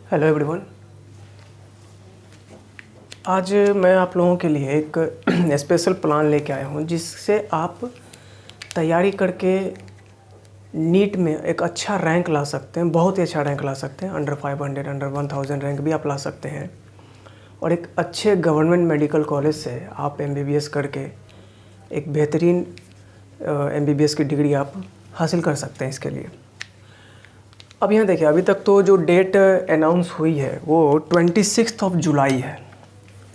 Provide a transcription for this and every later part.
Hello everyone. आज मैं आप लोगों के लिए एक स्पेशल प्लान लेके आया हूँ जिससे आप तैयारी करके नीट में एक अच्छा रैंक ला सकते हैं, बहुत ही अच्छा रैंक ला सकते हैं। अंडर 500, अंडर 1000 रैंक भी आप ला सकते हैं और एक अच्छे गवर्नमेंट मेडिकल कॉलेज से आप MBBS करके एक बेहतरीन MBBS की डिग्री आप हासिल कर सकते हैं। इसके लिए अब यहाँ देखिए, अभी तक तो जो डेट अनाउंस हुई है वो 26 जुलाई है।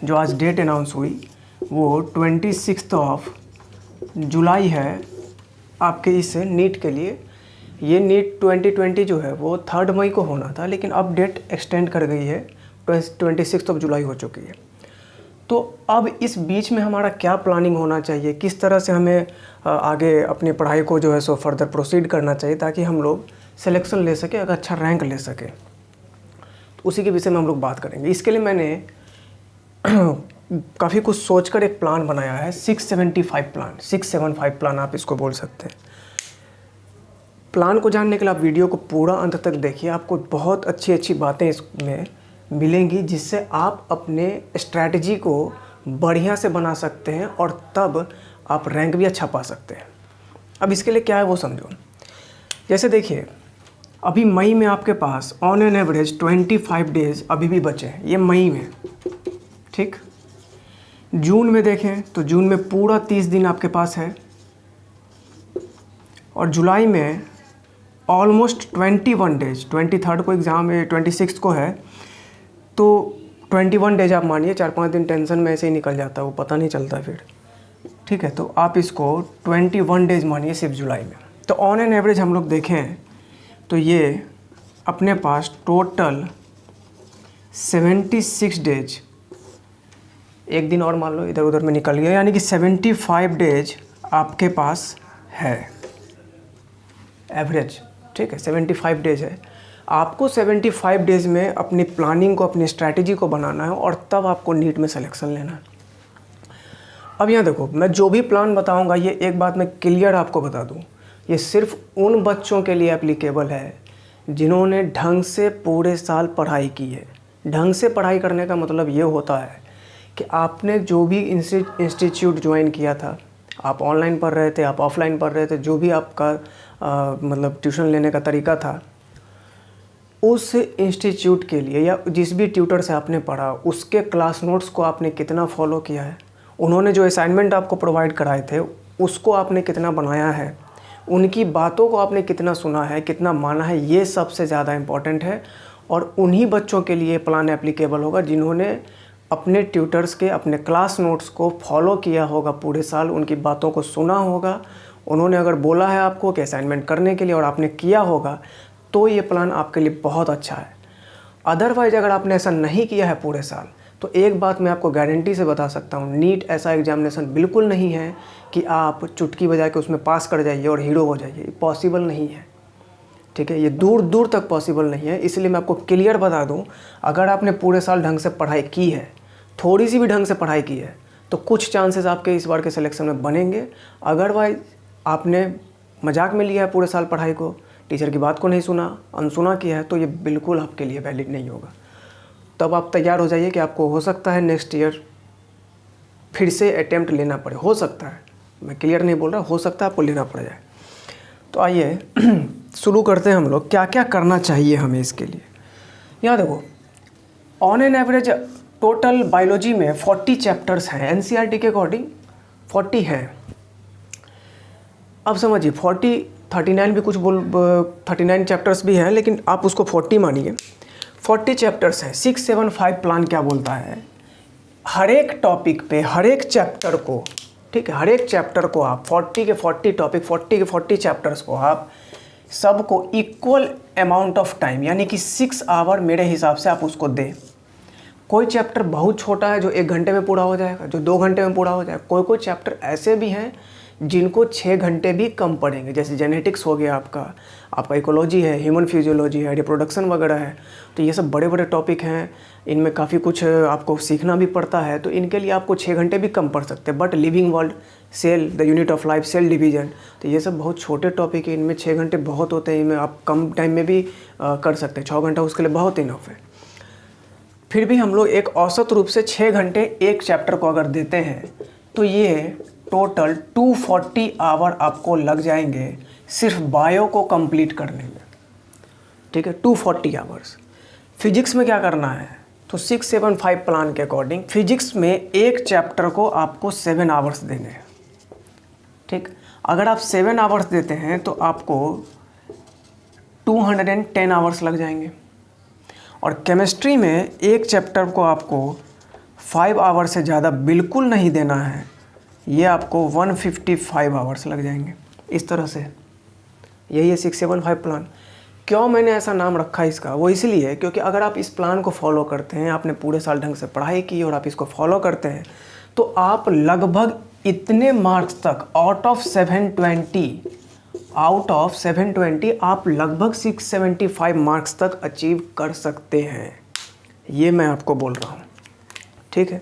जो आज डेट अनाउंस हुई वो 26 जुलाई है आपके इस नीट के लिए। ये नीट 2020 जो है वो 3 मई को होना था, लेकिन अब डेट एक्सटेंड कर गई है, 26 जुलाई हो चुकी है। तो अब इस बीच में हमारा क्या प्लानिंग होना चाहिए, किस तरह से हमें आगे अपनी पढ़ाई को जो है सो फर्दर प्रोसीड करना चाहिए ताकि हम लोग सिलेक्शन ले सके, अगर अच्छा रैंक ले सके, तो उसी के विषय में हम लोग बात करेंगे। इसके लिए मैंने काफ़ी कुछ सोचकर एक प्लान बनाया है, 675 प्लान आप इसको बोल सकते हैं। प्लान को जानने के लिए आप वीडियो को पूरा अंत तक देखिए, आपको बहुत अच्छी अच्छी बातें इसमें मिलेंगी जिससे आप अपने स्ट्रैटेजी को बढ़िया से बना सकते हैं और तब आप रैंक भी अच्छा पा सकते हैं। अब इसके लिए क्या है वो समझो। जैसे देखिए, अभी मई में आपके pass on an average 25 days अभी भी बचे हैं, ये मई में, ठीक। जून में देखें तो जून में पूरा 30 दिन आपके पास है और जुलाई में ऑलमोस्ट 21 डेज। 23 को एग्ज़ाम है, 26 को है, तो 21 डेज आप मानिए। 4-5 दिन टेंशन में ऐसे ही निकल जाता है, वो पता नहीं चलता फिर, ठीक है। तो आप इसको 21 डेज मानिए सिर्फ जुलाई में। तो ऑन एन एवरेज हम लोग देखें तो ये अपने पास टोटल 76 डेज, एक दिन और मान लो इधर उधर में निकल गया, यानी कि 75 डेज आपके पास है एवरेज, ठीक है। 75 डेज है, आपको 75 डेज में अपनी प्लानिंग को, अपनी स्ट्रैटेजी को बनाना है और तब आपको नीट में सिलेक्शन लेना है। अब यहाँ देखो, मैं जो भी प्लान बताऊँगा ये एक बात मैं क्लियर आपको बता दूँ, ये सिर्फ उन बच्चों के लिए एप्लीकेबल है जिन्होंने ढंग से पूरे साल पढ़ाई की है। ढंग से पढ़ाई करने का मतलब ये होता है कि आपने जो भी इंस्टीट्यूट ज्वाइन किया था, आप ऑनलाइन पढ़ रहे थे, आप ऑफलाइन पढ़ रहे थे, जो भी आपका मतलब ट्यूशन लेने का तरीका था, उस इंस्टीट्यूट के लिए या जिस भी ट्यूटर से आपने पढ़ा उसके क्लास नोट्स को आपने कितना फॉलो किया है, उन्होंने जो असाइनमेंट आपको प्रोवाइड कराए थे उसको आपने कितना बनाया है, उनकी बातों को आपने कितना सुना है, कितना माना है, ये सबसे ज़्यादा इम्पॉर्टेंट है। और उन्हीं बच्चों के लिए प्लान एप्लीकेबल होगा जिन्होंने अपने ट्यूटर्स के, अपने क्लास नोट्स को फॉलो किया होगा पूरे साल, उनकी बातों को सुना होगा, उन्होंने अगर बोला है आपको कि असाइनमेंट करने के लिए और आपने किया होगा, तो ये प्लान आपके लिए बहुत अच्छा है। अदरवाइज़ अगर आपने ऐसा नहीं किया है पूरे साल, तो एक बात मैं आपको गारंटी से बता सकता हूँ, नीट ऐसा एग्जामिनेशन बिल्कुल नहीं है कि आप चुटकी बजा के उसमें पास कर जाइए और हीरो हो जाइए। पॉसिबल नहीं है, ठीक है। ये दूर दूर तक पॉसिबल नहीं है। इसलिए मैं आपको क्लियर बता दूं, अगर आपने पूरे साल ढंग से पढ़ाई की है, थोड़ी सी भी ढंग से पढ़ाई की है, तो कुछ चांसेस आपके इस बार के सिलेक्शन में बनेंगे। अदरवाइज आपने मजाक में लिया है पूरे साल पढ़ाई को, टीचर की बात को नहीं सुना, अनसुना किया है, तो ये बिल्कुल आपके लिए वैलिड नहीं होगा। तब आप तैयार हो जाइए कि आपको हो सकता है नेक्स्ट ईयर फिर से अटेम्प्ट लेना पड़े। हो सकता है, मैं क्लियर नहीं बोल रहा, हो सकता है आपको लेना पड़ जाए। तो आइए शुरू करते हैं हम लोग, क्या क्या करना चाहिए हमें इसके लिए। यहाँ देखो, on an average total biology में 40 चैप्टर्स हैं, NCERT के अकॉर्डिंग 40 हैं। अब समझिए 39 भी कुछ 39 चैप्टर्स भी हैं, लेकिन आप उसको 40 मानिए। 40 चैप्टर्स हैं। 675 प्लान क्या बोलता है, हर एक टॉपिक पे, हर एक चैप्टर को, ठीक है, हर एक चैप्टर को आप 40 के 40 टॉपिक, 40 के 40 चैप्टर्स को आप सबको इक्वल अमाउंट ऑफ टाइम, यानी कि 6 आवर मेरे हिसाब से आप उसको दें। कोई चैप्टर बहुत छोटा है जो 1 घंटे में पूरा हो जाएगा, जो 2 घंटे में पूरा हो जाएगा। कोई चैप्टर ऐसे भी हैं जिनको 6 घंटे भी कम पड़ेंगे, जैसे जेनेटिक्स हो गया, आपका इकोलॉजी है, ह्यूमन फिजियोलॉजी है, रिप्रोडक्शन वगैरह है। तो ये सब बड़े बड़े टॉपिक हैं, इनमें काफ़ी कुछ आपको सीखना भी पड़ता है, तो इनके लिए आपको 6 घंटे भी कम पड़ सकते हैं। But living world, cell, the unit of life, cell division, तो ये सब बहुत छोटे टॉपिक है, इनमें 6 घंटे बहुत होते हैं, इनमें आप कम टाइम में भी कर सकते हैं। 6 घंटा उसके लिए बहुत इनफ है। फिर भी हम लोग एक औसत रूप से 6 घंटे एक चैप्टर को अगर देते हैं तो ये टोटल 240 आवर आपको लग जाएंगे सिर्फ बायो को कंप्लीट करने में, ठीक है, 240 आवर्स। फिजिक्स में क्या करना है, तो 675 प्लान के अकॉर्डिंग फिजिक्स में एक चैप्टर को आपको 7 आवर्स देने हैं, ठीक। अगर आप 7 आवर्स देते हैं तो आपको 210 आवर्स लग जाएंगे। और केमिस्ट्री में एक चैप्टर को आपको 5 आवर से ज़्यादा बिल्कुल नहीं देना है, ये आपको 155 आवर्स लग जाएंगे। इस तरह से यही है 675 प्लान। क्यों मैंने ऐसा नाम रखा इसका, वो इसलिए क्योंकि अगर आप इस प्लान को फॉलो करते हैं, आपने पूरे साल ढंग से पढ़ाई की और आप इसको फॉलो करते हैं, तो आप लगभग इतने मार्क्स तक आउट ऑफ 720 आप लगभग 675 मार्क्स तक अचीव कर सकते हैं, ये मैं आपको बोल रहा हूँ, ठीक है।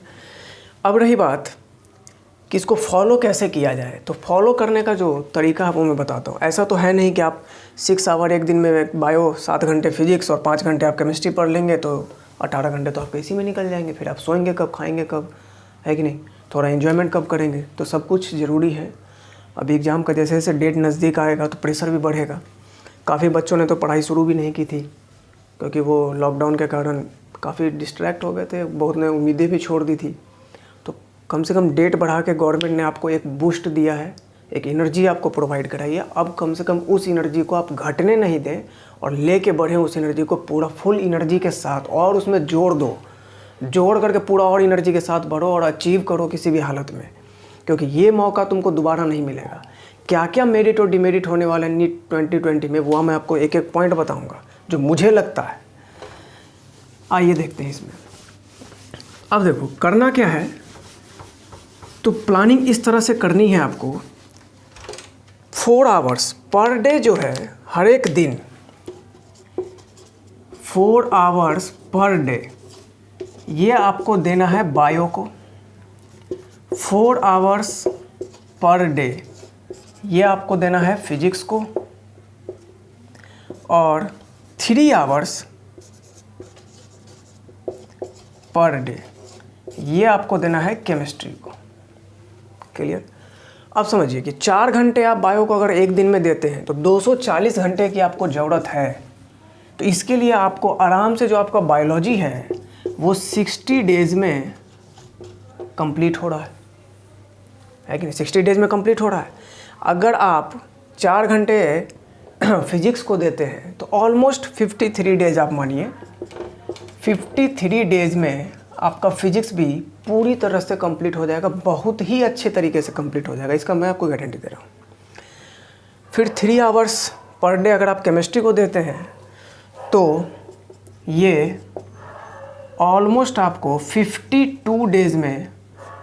अब रही बात कि इसको फॉलो कैसे किया जाए, तो फॉलो करने का जो तरीका है वो मैं बताता हूँ। ऐसा तो है नहीं कि आप 6 आवर एक दिन में बायो, 7 घंटे फिजिक्स और 5 घंटे आप केमिस्ट्री पढ़ लेंगे तो 18 घंटे तो आपके इसी में निकल जाएंगे। फिर आप सोएंगे कब, खाएंगे कब, है कि नहीं, थोड़ा एंजॉयमेंट कब करेंगे। तो सब कुछ ज़रूरी है। अभी एग्ज़ाम का जैसे जैसे डेट नज़दीक आएगा तो प्रेशर भी बढ़ेगा। काफ़ी बच्चों ने तो पढ़ाई शुरू भी नहीं की थी क्योंकि वो लॉकडाउन के कारण काफ़ी डिस्ट्रैक्ट हो गए थे, बहुत ने उम्मीदें भी छोड़ दी थी। तो कम से कम डेट बढ़ा के गवर्नमेंट ने आपको एक बूस्ट दिया है, एक एनर्जी आपको प्रोवाइड कराई है। अब कम से कम उस एनर्जी को आप घटने नहीं दें और लेके बढ़ें उस एनर्जी को पूरा फुल एनर्जी के साथ, और उसमें जोड़ दो, जोड़ करके पूरा और एनर्जी के साथ बढ़ो और अचीव करो किसी भी हालत में, क्योंकि ये मौका तुमको दोबारा नहीं मिलेगा। क्या क्या मेरिट और डिमेरिट होने वाला है नीट 2020 में, वो मैं आपको एक एक पॉइंट बताऊंगा जो मुझे लगता है। आइए देखते हैं इसमें। अब देखो करना क्या है, तो प्लानिंग इस तरह से करनी है आपको। 4 आवर्स पर डे जो है, हर एक दिन 4 आवर्स पर डे ये आपको देना है बायो को। 4 आवर्स पर डे ये आपको देना है फिजिक्स को, और 3 आवर्स पर डे ये आपको देना है केमिस्ट्री को। क्लियर? अब समझिए कि 4 घंटे आप बायो को अगर एक दिन में देते हैं तो 240 घंटे की आपको ज़रूरत है। तो इसके लिए आपको आराम से जो आपका बायोलॉजी है वो 60 डेज़ में कंप्लीट हो रहा है कि नहीं, 60 डेज़ में कंप्लीट हो रहा है। अगर आप 4 घंटे फिजिक्स को देते हैं तो ऑलमोस्ट 53 डेज़ आप मानिए, 53 डेज़ में आपका फिजिक्स भी पूरी तरह से कंप्लीट हो जाएगा, बहुत ही अच्छे तरीके से कंप्लीट हो जाएगा, इसका मैं आपको गारंटी दे रहा हूँ। फिर 3 आवर्स पर डे अगर आप केमिस्ट्री को देते हैं तो ये ऑलमोस्ट आपको 52 डेज़ में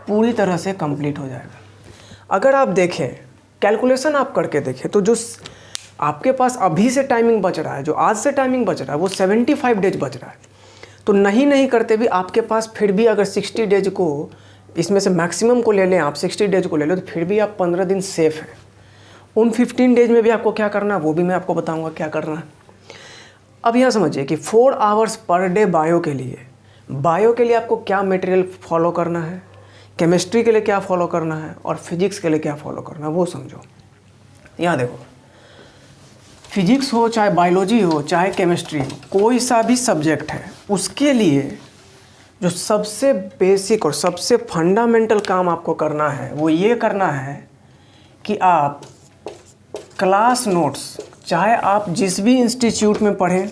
पूरी तरह से कंप्लीट हो जाएगा। अगर आप देखें, कैलकुलेशन आप करके देखें, तो जो आपके पास अभी से टाइमिंग बच रहा है, जो आज से टाइमिंग बच रहा है, वो 75 डेज बच रहा है। तो नहीं करते भी आपके पास फिर भी अगर 60 डेज को, इसमें से मैक्सिमम को ले लें आप, 60 डेज को ले लो, तो फिर भी आप 15 दिन सेफ हैं। उन 15 डेज में भी आपको क्या करना है वो भी मैं आपको बताऊँगा क्या करना है। अब यहाँ समझिए कि 4 आवर्स पर डे बायो के लिए आपको क्या मटेरियल फॉलो करना है, केमिस्ट्री के लिए क्या फॉलो करना है और फिजिक्स के लिए क्या फॉलो करना है वो समझो। यहाँ देखो, फिजिक्स हो चाहे बायोलॉजी हो चाहे केमिस्ट्री हो, कोई सा भी सब्जेक्ट है, उसके लिए जो सबसे बेसिक और सबसे फंडामेंटल काम आपको करना है वो ये करना है कि आप क्लास नोट्स, चाहे आप जिस भी इंस्टीट्यूट में पढ़ें,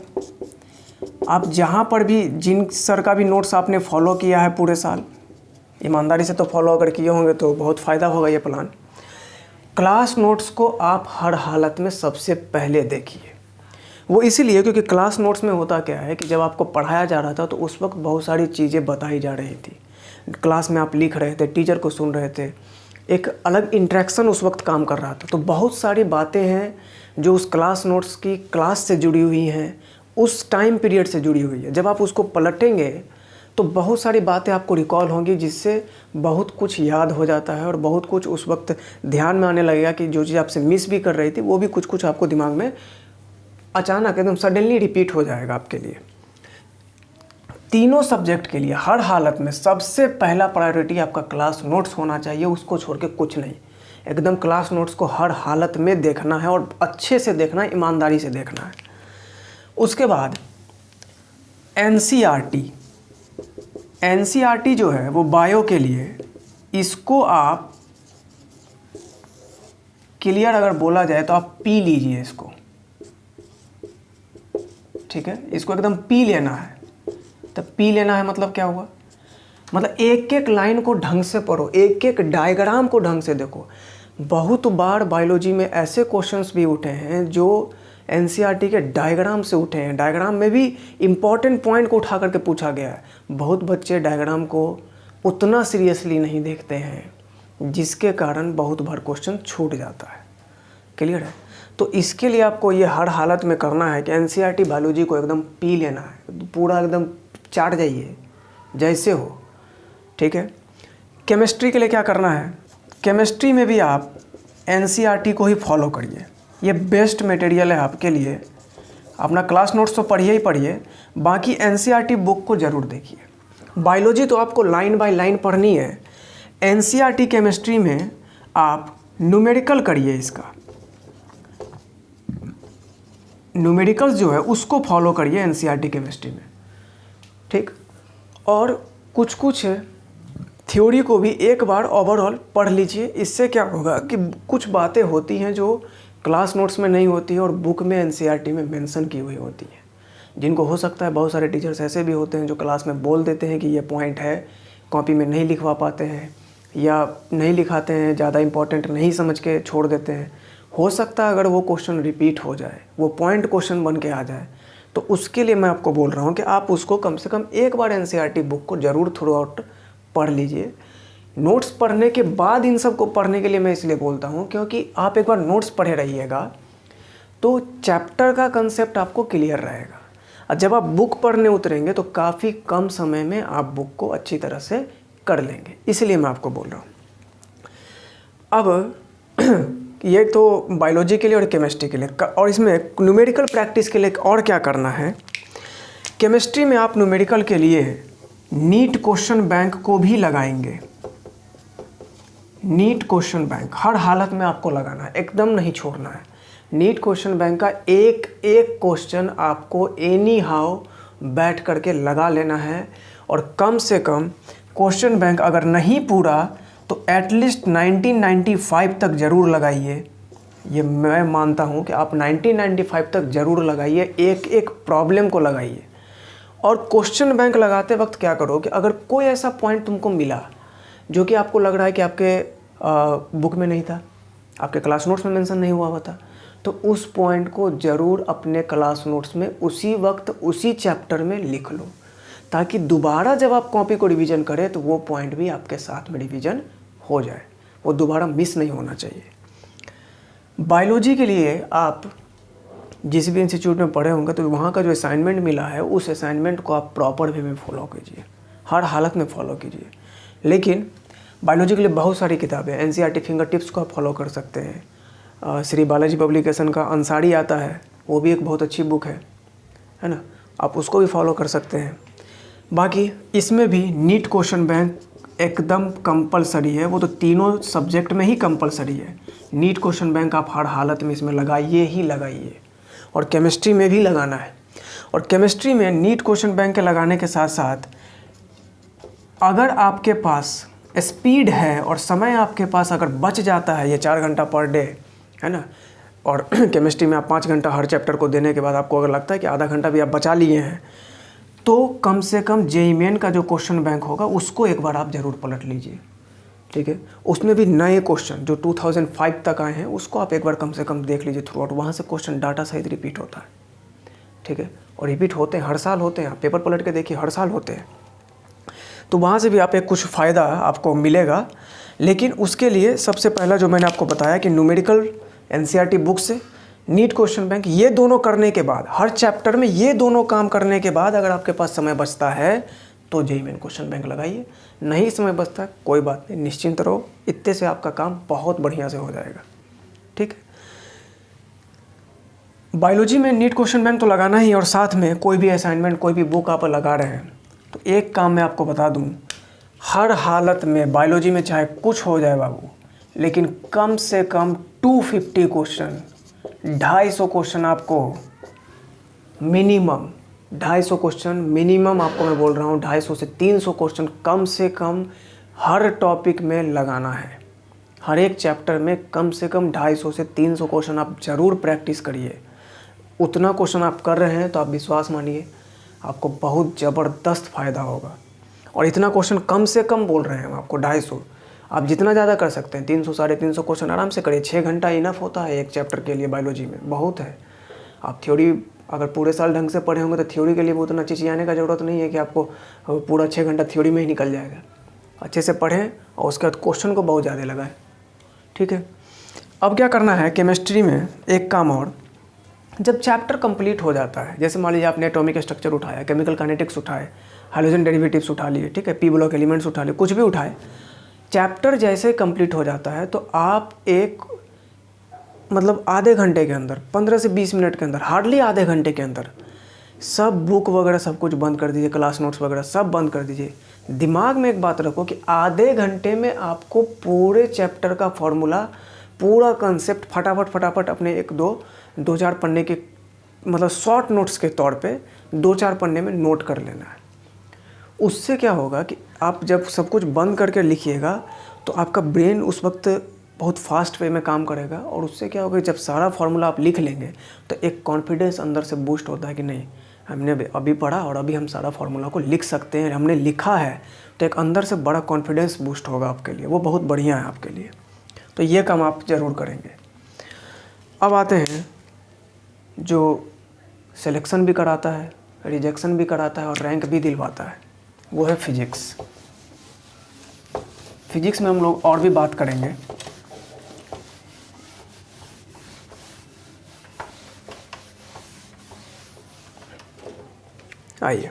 आप जहाँ पर भी जिन सर का भी नोट्स आपने फॉलो किया है पूरे साल, ईमानदारी से तो फॉलो अगर किए होंगे तो बहुत फ़ायदा होगा ये प्लान। क्लास नोट्स को आप हर हालत में सबसे पहले देखिए। वो इसीलिए क्योंकि क्लास नोट्स में होता क्या है कि जब आपको पढ़ाया जा रहा था तो उस वक्त बहुत सारी चीज़ें बताई जा रही थी, क्लास में आप लिख रहे थे, टीचर को सुन रहे थे, एक अलग इंटरेक्शन उस वक्त काम कर रहा था। तो बहुत सारी बातें हैं जो उस क्लास नोट्स की क्लास से जुड़ी हुई हैं, उस टाइम पीरियड से जुड़ी हुई है। जब आप उसको पलटेंगे तो बहुत सारी बातें आपको रिकॉल होंगी, जिससे बहुत कुछ याद हो जाता है और बहुत कुछ उस वक्त ध्यान में आने लगेगा कि जो चीज़ आपसे मिस भी कर रही थी वो भी कुछ कुछ आपको दिमाग में अचानक एकदम सडनली रिपीट हो जाएगा आपके लिए। तीनों सब्जेक्ट के लिए हर हालत में सबसे पहला प्रायोरिटी आपका क्लास नोट्स होना चाहिए, उसको छोड़ के कुछ नहीं। एकदम क्लास नोट्स को हर हालत में देखना है और अच्छे से देखना है, ईमानदारी से देखना है। उसके बाद एनसीईआरटी जो है वो बायो के लिए, इसको आप क्लियर अगर बोला जाए तो आप पी लीजिए इसको, ठीक है। इसको एकदम पी लेना है। तो पी लेना है मतलब क्या हुआ, मतलब एक एक लाइन को ढंग से पढ़ो, एक एक डायग्राम को ढंग से देखो। बहुत बार बायोलॉजी में ऐसे क्वेश्चंस भी उठे हैं जो एनसीईआरटी के डायग्राम से उठे हैं, डायग्राम में भी इम्पॉर्टेंट पॉइंट को उठा करके पूछा गया है। बहुत बच्चे डायग्राम को उतना सीरियसली नहीं देखते हैं, जिसके कारण बहुत बार क्वेश्चन छूट जाता है। क्लियर है। तो इसके लिए आपको ये हर हालत में करना है कि एनसीईआरटी बायोलॉजी को एकदम पी लेना है, पूरा एकदम चाट जाइए जैसे हो, ठीक है। केमिस्ट्री के लिए क्या करना है, केमिस्ट्री में भी आप एनसीईआरटी को ही फॉलो करिए, ये बेस्ट मटेरियल है आपके लिए। अपना क्लास नोट्स तो पढ़िए ही पढ़िए, बाकी एनसीईआरटी बुक को ज़रूर देखिए। बायोलॉजी तो आपको लाइन बाय लाइन पढ़नी है, एनसीईआरटी केमिस्ट्री में आप न्यूमेरिकल करिए, इसका न्यूमेरिकल्स जो है उसको फॉलो करिए एनसीईआरटी केमिस्ट्री में, ठीक। और कुछ कुछ थ्योरी को भी एक बार ओवरऑल पढ़ लीजिए। इससे क्या होगा कि कुछ बातें होती हैं जो क्लास नोट्स में नहीं होती है और बुक में एनसीईआरटी में मेंशन की हुई होती है, जिनको हो सकता है बहुत सारे टीचर्स ऐसे भी होते हैं जो क्लास में बोल देते हैं कि ये पॉइंट है, कॉपी में नहीं लिखवा पाते हैं या नहीं लिखाते हैं, ज़्यादा इंपॉर्टेंट नहीं समझ के छोड़ देते हैं। हो सकता है अगर वो क्वेश्चन रिपीट हो जाए, वो पॉइंट क्वेश्चन बन के आ जाए, तो उसके लिए मैं आपको बोल रहा हूँ कि आप उसको कम से कम एक बार एनसीईआरटी बुक को ज़रूर थ्रू आउट पढ़ लीजिए। नोट्स पढ़ने के बाद इन सब को पढ़ने के लिए मैं इसलिए बोलता हूँ क्योंकि आप एक बार नोट्स पढ़े रहिएगा तो चैप्टर का कंसेप्ट आपको क्लियर रहेगा, और जब आप बुक पढ़ने उतरेंगे तो काफ़ी कम समय में आप बुक को अच्छी तरह से कर लेंगे, इसलिए मैं आपको बोल रहा हूँ। अब ये तो बायोलॉजी के लिए और केमिस्ट्री के लिए, और इसमें न्यूमेरिकल प्रैक्टिस के लिए और क्या करना है। केमिस्ट्री में आप न्यूमेरिकल के लिए नीट क्वेश्चन बैंक को भी लगाएंगे। नीट क्वेश्चन बैंक हर हालत में आपको लगाना है, एकदम नहीं छोड़ना है। नीट क्वेश्चन बैंक का एक एक क्वेश्चन आपको एनी हाउ बैठ करके लगा लेना है, और कम से कम क्वेश्चन बैंक अगर नहीं पूरा तो एटलीस्ट 1995 तक ज़रूर लगाइए। ये मैं मानता हूँ कि आप 1995 तक ज़रूर लगाइए, एक एक प्रॉब्लम को लगाइए। और क्वेश्चन बैंक लगाते वक्त क्या करो कि अगर कोई ऐसा पॉइंट तुमको मिला जो कि आपको लग रहा है कि आपके बुक में नहीं था, आपके क्लास नोट्स में मेंशन नहीं हुआ था, तो उस पॉइंट को ज़रूर अपने क्लास नोट्स में उसी वक्त उसी चैप्टर में लिख लो, ताकि दोबारा जब आप कॉपी को रिवीजन करें तो वो पॉइंट भी आपके साथ में रिवीजन हो जाए, वो दोबारा मिस नहीं होना चाहिए। बायोलॉजी के लिए आप जिस भी इंस्टीट्यूट में पढ़े होंगे तो वहाँ का जो असाइनमेंट मिला है उस असाइनमेंट को आप प्रॉपर वे में फॉलो कीजिए, हर हालत में फॉलो कीजिए। लेकिन बायोलॉजी के लिए बहुत सारी किताबें, एनसीईआरटी फिंगर टिप्स को आप फॉलो कर सकते हैं। श्री बालाजी पब्लिकेशन का अंसारी आता है, वो भी एक बहुत अच्छी बुक है ना, आप उसको भी फॉलो कर सकते हैं। बाकी इसमें भी नीट क्वेश्चन बैंक एकदम कंपलसरी है, वो तो तीनों सब्जेक्ट में ही कंपलसरी है। नीट क्वेश्चन बैंक आप हर हालत में इसमें लगाइए ही लगाइए, और केमिस्ट्री में भी लगाना है। और केमिस्ट्री में नीट क्वेश्चन बैंक के लगाने के साथ साथ अगर आपके पास स्पीड है और समय आपके पास अगर बच जाता है, ये 4 घंटा पर डे है ना, और केमिस्ट्री में आप 5 घंटा हर चैप्टर को देने के बाद आपको अगर लगता है कि आधा घंटा भी आप बचा लिए हैं, तो कम से कम जेईई मेन का जो क्वेश्चन बैंक होगा उसको एक बार आप ज़रूर पलट लीजिए, ठीक है। उसमें भी नए क्वेश्चन जो 2005 तक आए हैं उसको आप एक बार कम से कम देख लीजिए थ्रू आउट, वहाँ से क्वेश्चन डाटा सहित रिपीट होता है, ठीक है। और रिपीट होते हैं, हर साल होते हैं, आप पेपर पलट के देखिए, हर साल होते हैं। तो वहाँ से भी आप एक कुछ फ़ायदा आपको मिलेगा। लेकिन उसके लिए सबसे पहला जो मैंने आपको बताया कि न्यूमेरिकल एनसीईआरटी बुक से, नीट क्वेश्चन बैंक, ये दोनों करने के बाद, हर चैप्टर में ये दोनों काम करने के बाद अगर आपके पास समय बचता है तो जेईई मेन क्वेश्चन बैंक लगाइए। नहीं समय बचता है कोई बात नहीं, निश्चिंत रहो, इतने से आपका काम बहुत बढ़िया से हो जाएगा, ठीक है। बायोलॉजी में नीट क्वेश्चन बैंक तो लगाना ही, और साथ में कोई भी असाइनमेंट, कोई भी बुक आप लगा रहे हैं, तो एक काम मैं आपको बता दूं, हर हालत में बायोलॉजी में चाहे कुछ हो जाए बाबू, लेकिन कम से कम 250 क्वेश्चन, 250 क्वेश्चन आपको मिनिमम, 250 क्वेश्चन मिनिमम आपको मैं बोल रहा हूँ, 250 से 300 क्वेश्चन कम से कम हर टॉपिक में लगाना है। हर एक चैप्टर में कम से कम 250 से 300 क्वेश्चन आप ज़रूर प्रैक्टिस करिए। उतना क्वेश्चन आप कर रहे हैं तो आप विश्वास मानिए आपको बहुत ज़बरदस्त फ़ायदा होगा। और इतना क्वेश्चन कम से कम बोल रहे हैं हम आपको, 250, आप जितना ज़्यादा कर सकते हैं 300 350 क्वेश्चन आराम से करिए। 6 घंटा इनफ होता है एक चैप्टर के लिए, बायोलॉजी में बहुत है। आप थ्योरी अगर पूरे साल ढंग से पढ़े होंगे तो थ्योरी के लिए वो उतना चिचियाने का ज़रूरत नहीं है कि आपको पूरा 6 घंटा थ्योरी में ही निकल जाएगा। अच्छे से पढ़ें और उसके बाद क्वेश्चन को बहुत ज़्यादा लगाएं, ठीक है। अब क्या करना है केमिस्ट्री में, एक काम और, जब चैप्टर कंप्लीट हो जाता है, जैसे मान लीजिए आपने एटॉमिक स्ट्रक्चर उठाया, केमिकल काइनेटिक्स उठाए, हाइड्रोजन डेरिवेटिव्स उठा लिए, ठीक है, पी ब्लॉक एलिमेंट्स उठा लिए, कुछ भी उठाए, चैप्टर जैसे कंप्लीट हो जाता है तो आप एक मतलब आधे घंटे के अंदर, 15 से 20 मिनट के अंदर, हार्डली आधे घंटे के अंदर सब बुक वगैरह सब कुछ बंद कर दीजिए, क्लास नोट्स वगैरह सब बंद कर दीजिए। दिमाग में एक बात रखो कि आधे घंटे में आपको पूरे चैप्टर का फॉर्मूला, पूरा कंसेप्ट फटाफट फटाफट अपने एक दो चार पन्ने के मतलब शॉर्ट नोट्स के तौर पे 2-4 पन्ने में नोट कर लेना है। उससे क्या होगा कि आप जब सब कुछ बंद करके लिखिएगा तो आपका ब्रेन उस वक्त बहुत फास्ट वे में काम करेगा, और उससे क्या होगा, जब सारा फार्मूला आप लिख लेंगे तो एक कॉन्फिडेंस अंदर से बूस्ट होता है कि नहीं, हमने अभी पढ़ा और अभी हम सारा फार्मूला को लिख सकते हैं, हमने लिखा है, तो एक अंदर से बड़ा कॉन्फिडेंस बूस्ट होगा आपके लिए, वो बहुत बढ़िया है आपके लिए। तो ये काम आप ज़रूर करेंगे। अब आते हैं जो सिलेक्शन भी कराता है, रिजेक्शन भी कराता है और रैंक भी दिलवाता है, वो है फिजिक्स। फिजिक्स में हम लोग और भी बात करेंगे। आइए,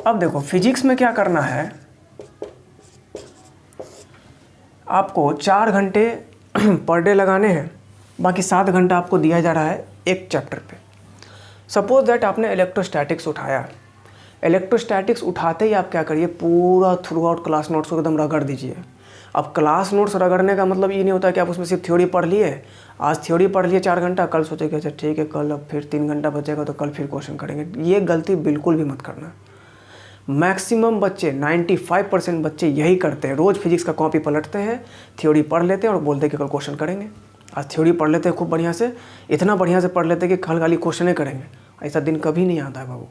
अब देखो फिजिक्स में क्या करना है, आपको 4 घंटे पर डे लगाने हैं, बाकी 7 घंटा आपको दिया जा रहा है एक चैप्टर पे। सपोज दैट आपने इलेक्ट्रोस्टैटिक्स उठाया, इलेक्ट्रोस्टैटिक्स उठाते ही आप क्या करिए, पूरा थ्रू आउट क्लास नोट्स को एकदम रगड़ दीजिए। अब क्लास नोट्स रगड़ने का मतलब ये नहीं होता कि आप उसमें सिर्फ थ्योरी पढ़ लिए, आज थ्योरी पढ़ लिए 4 घंटा, कल सोचेंगे अच्छा ठीक है कल अब फिर 3 घंटा बचेगा तो कल फिर क्वेश्चन करेंगे। ये गलती बिल्कुल भी मत करना। मैक्सिमम बच्चे 95% बच्चे यही करते हैं, रोज़ फिजिक्स का कॉपी पलटते हैं, थ्योरी पढ़ लेते हैं और बोलते हैं कि कल क्वेश्चन करेंगे। आज थ्योरी पढ़ लेते हैं खूब बढ़िया से, इतना बढ़िया से पढ़ लेते हैं कि कल खाली क्वेश्चन करेंगे। ऐसा दिन कभी नहीं आता है बाबू,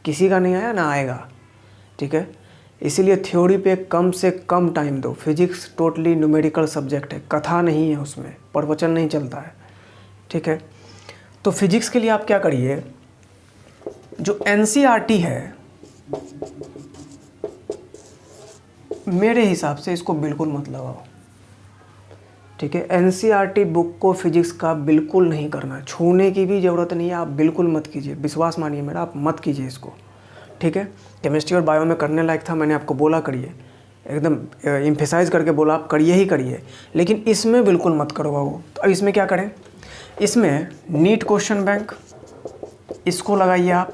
किसी का नहीं आया ना आएगा, ठीक है। इसीलिए थ्योरी पे कम से कम टाइम दो। फिजिक्स टोटली न्यूमेरिकल सब्जेक्ट है, कथा नहीं है उसमें, प्रवचन नहीं चलता है, ठीक है। तो फिजिक्स के लिए आप क्या करिए, जो एनसीईआरटी है मेरे हिसाब से इसको बिल्कुल मत लगाओ, ठीक है। एनसीईआरटी बुक को फिजिक्स का बिल्कुल नहीं करना, छूने की भी ज़रूरत नहीं है, आप बिल्कुल मत कीजिए, विश्वास मानिए मेरा, आप मत कीजिए इसको, ठीक है। केमिस्ट्री और बायो में करने लायक था, मैंने आपको बोला करिए, एकदम एम्फेसाइज करके बोला आप करिए ही करिए, लेकिन इसमें बिल्कुल मत करो बाबू। तो अब इसमें क्या करें, इसमें नीट क्वेश्चन बैंक इसको लगाइए आप,